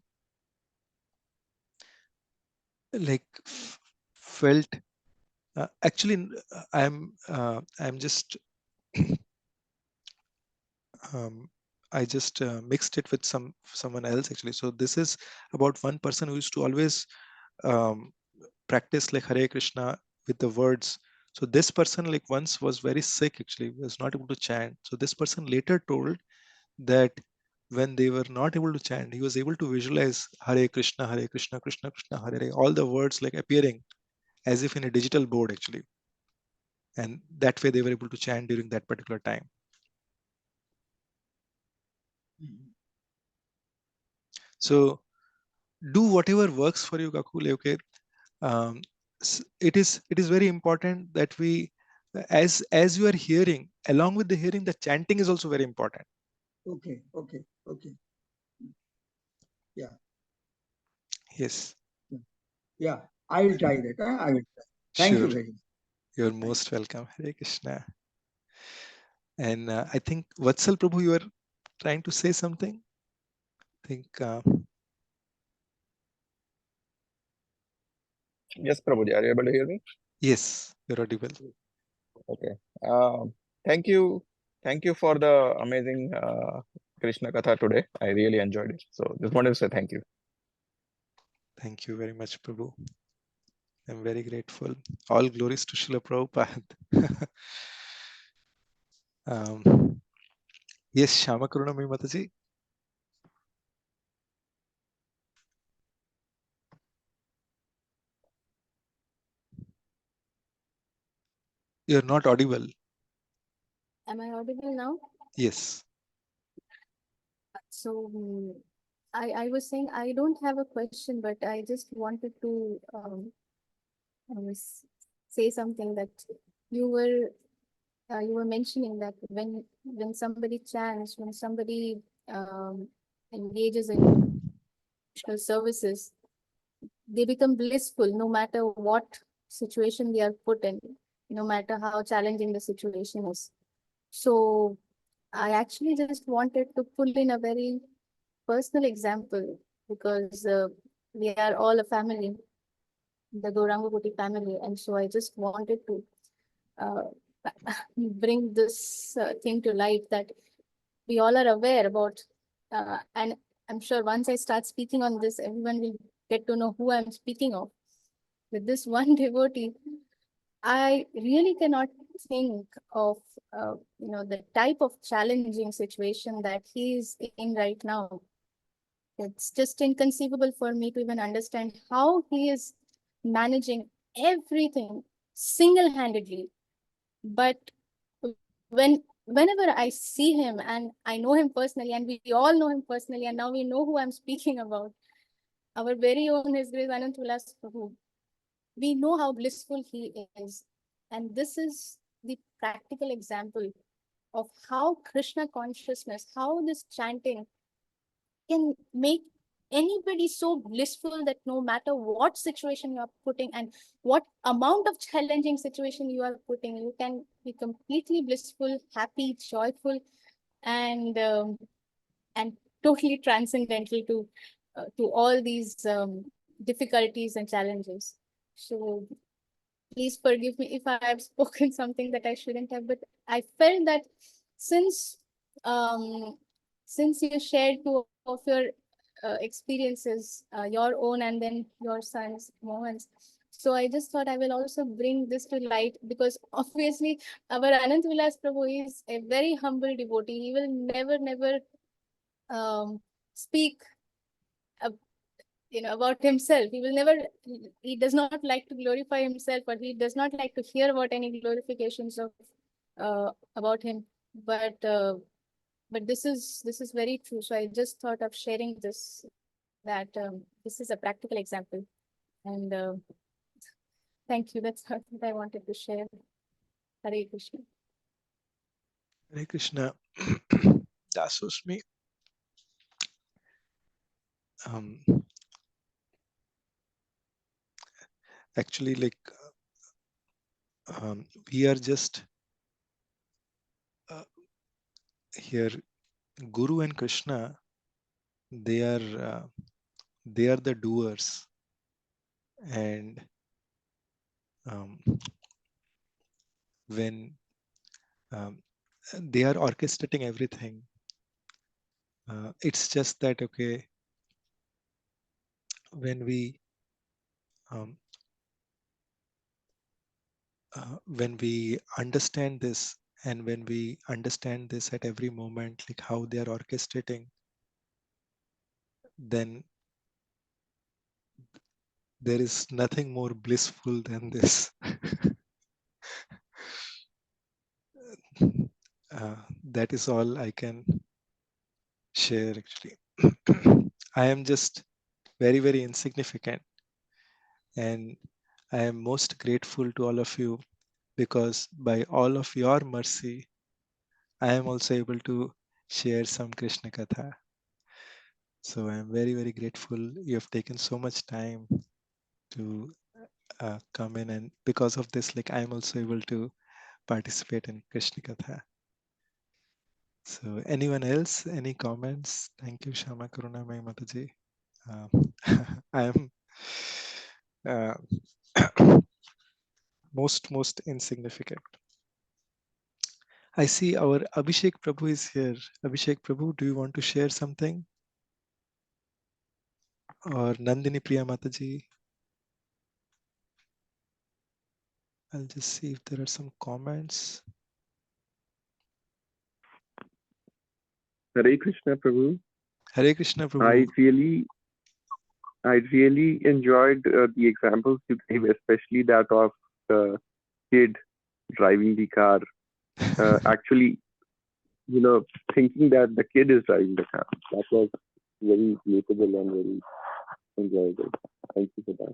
A: like felt actually I'm just um, I just mixed it with someone else actually. So this is about one person who used to always um, practice like Hare Krishna with the words. So this person like once was very sick actually, was not able to chant. So this person later told that when they were not able to chant, he was able to visualize Hare Krishna, Hare Krishna, Krishna Krishna, Hare Hare, all the words like appearing as if in a digital board actually. And that way they were able to chant during that particular time. So do whatever works for you, Kakule. Okay, um, it is very important that we, as you are hearing, along with the hearing, the chanting is also very important.
B: Okay. Yeah.
A: Yes,
B: Yeah. I will try that. I will try. Thank
A: sure.
B: you very much.
A: You're
B: Thank
A: most welcome. Hare Krishna. And I think Vatsal Prabhu, you are trying to say something. I think
C: Yes, Prabhuji, are you able to hear me?
A: yes, you're audible.
C: Okay. Thank you. Thank you for the amazing Krishna Katha today. I really enjoyed it. So just wanted to say thank you.
A: Thank you very much, Prabhu. I'm very grateful. All glories to Srila Prabhupada. Yes, Shamakarunami Mataji. You're not audible.
D: Am I audible now?
A: Yes.
D: So I was saying I don't have a question, but I just wanted to say something that you were you were mentioning that when somebody chants, when somebody engages in devotional services, they become blissful no matter what situation they are put in, no matter how challenging the situation is. So I actually just wanted to pull in a very personal example because we are all a family, the Gauranga Kuthi family, and so I just wanted to uh, bring this thing to light that we all are aware about, and I'm sure once I start speaking on this, everyone will get to know who I'm speaking of. With this one devotee, I really cannot think of the type of challenging situation that he is in right now. It's just inconceivable for me to even understand how he is managing everything single-handedly. But whenever I see him and I know him personally, and we all know him personally, and now we know who I'm speaking about, our very own His Grace Anant Vilas Prabhu, we know how blissful he is. And this is the practical example of how Krishna consciousness, how this chanting can make anybody so blissful that no matter what situation you are putting and what amount of challenging situation you are putting, you can be completely blissful, happy, joyful, and and totally transcendental to all these difficulties and challenges. So please forgive me if I have spoken something that I shouldn't have, but I felt that since um, since you shared two of your experiences, your own and then your son's Mohan's. So I just thought I will also bring this to light because obviously our Anant Vilas Prabhu is a very humble devotee. He will never speak about himself. He will never, he does not like to glorify himself, or he does not like to hear about any glorifications of about him. But this is very true, so I just thought of sharing this, that this is a practical example. And thank you, that's what I wanted to share. Hare Krishna.
A: Hare Krishna. Dasosmi. Um, Actually, like we are just uh, here. Guru and Krishna, they are the doers, and um, when um, they are orchestrating everything, it's just that okay. When um, we understand this, and when we understand this at every moment, like how they are orchestrating, then there is nothing more blissful than this. That is all I can share actually. I am just very, very insignificant, and I am most grateful to all of you because by all of your mercy, I am also able to share some Krishna Katha. So I am very, very grateful. You have taken so much time to come in, and because of this, like I am also able to participate in Krishna Katha. So anyone else, any comments? Thank you, Shama Karuna Mai Mataji. I am uh, most insignificant. I see our Abhishek Prabhu is here. Abhishek Prabhu, do you want to share something? Or Nandini Priya Mataji? I'll just see if there are some comments.
E: Hare Krishna Prabhu.
A: Hare Krishna
E: I
A: Prabhu.
E: really enjoyed the examples you gave, especially that of the kid driving the car. Actually, thinking that the kid is driving the car. That was very relatable and very enjoyable. Thank you for that.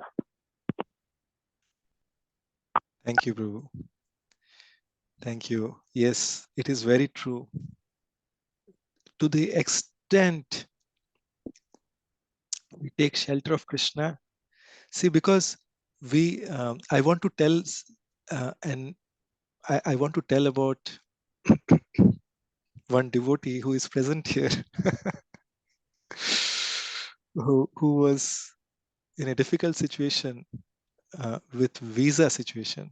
A: Thank you, Prabhu. Thank you. Yes, it is very true. To the extent we take shelter of Krishna, see, because I want to tell, and I want to tell about one devotee who is present here, who was in a difficult situation with visa situation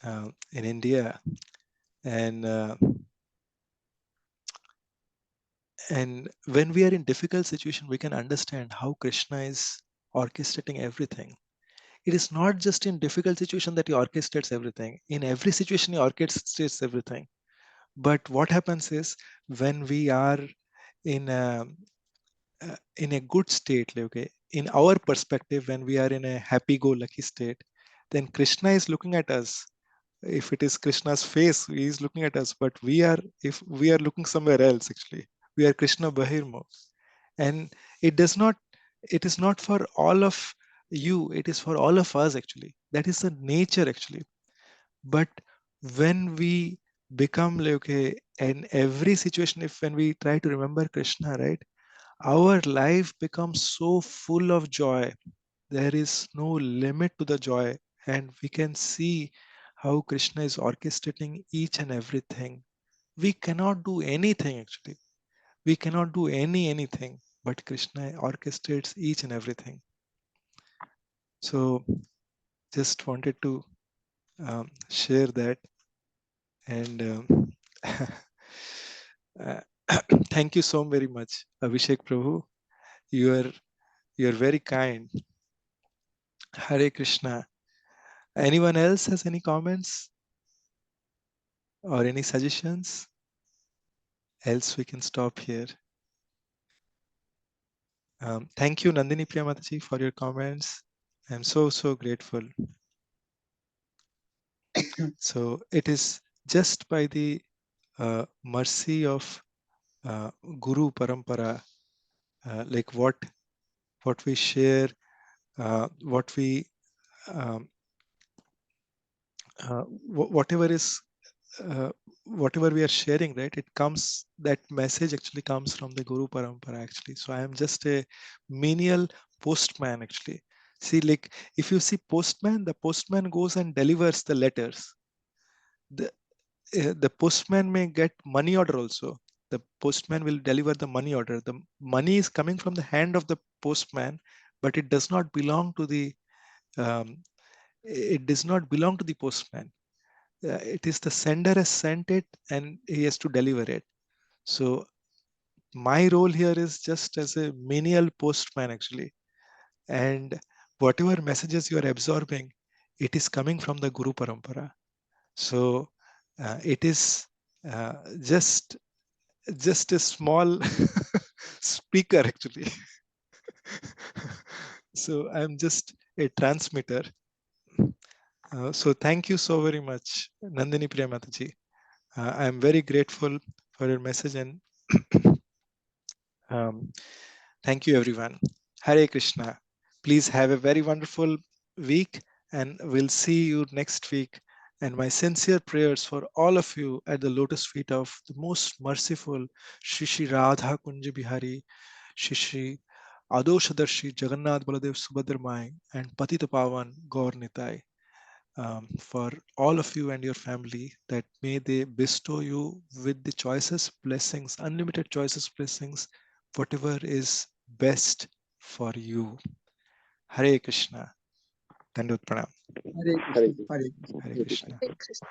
A: in India, and when we are in difficult situation, we can understand how Krishna is orchestrating everything. It is not just in difficult situation that he orchestrates everything. In every situation, he orchestrates everything. But what happens is when we are in a good state, okay, in our perspective, when we are in a happy-go-lucky state, then Krishna is looking at us. If it is Krishna's face, he is looking at us. But if we are looking somewhere else, actually, we are Krishna Bahirmo, and it does not. It is not for all of you. It is for all of us, actually. That is the nature, actually. But when we become like, okay, in every situation, if when we try to remember Krishna, right, our life becomes so full of joy. There is no limit to the joy, and we can see how Krishna is orchestrating each and everything. We cannot do anything, actually. We cannot do anything, but Krishna orchestrates each and everything. So just wanted to share that. And thank you so very much, Abhishek Prabhu. You are very kind. Hare Krishna. Anyone else has any comments or any suggestions? Else we can stop here. Thank you, Nandini Priyamataji, for your comments. I'm so grateful. So it is just by the mercy of Guru Parampara, like what we share, what we whatever is whatever we are sharing, right? It comes, that message actually comes from the Guru Parampara, actually. So I am just a menial postman, actually. See, like if you see postman, the postman goes and delivers the letters. The postman may get money order also. The postman will deliver the money order. The money is coming from the hand of the postman, but it does not belong to the it does not belong to the postman. It is the sender has sent it and he has to deliver it. So my role here is just as a menial postman, actually. And whatever messages you are absorbing, it is coming from the Guru Parampara. So it is just a small speaker, actually. So I'm just a transmitter. So thank you so very much, Nandini Priyamataji. I'm very grateful for your message, and thank you, everyone. Hare Krishna. Please have a very wonderful week, and we'll see you next week. And my sincere prayers for all of you at the lotus feet of the most merciful Shri Shri Radha Kunja Bihari, Shri Shri Adoshadarshi Jagannath Baladev Subhadramai, and Patita Pavan Gaur Nitai. For all of you and your family, that may they bestow you with the choicest blessings, unlimited choicest blessings, whatever is best for you. Hare Krishna. Dandavat Pranam.
B: Hare
E: Hare
B: Krishna.
E: Krishna.
B: Hare Krishna.
A: Hare Krishna.
F: Hare Krishna.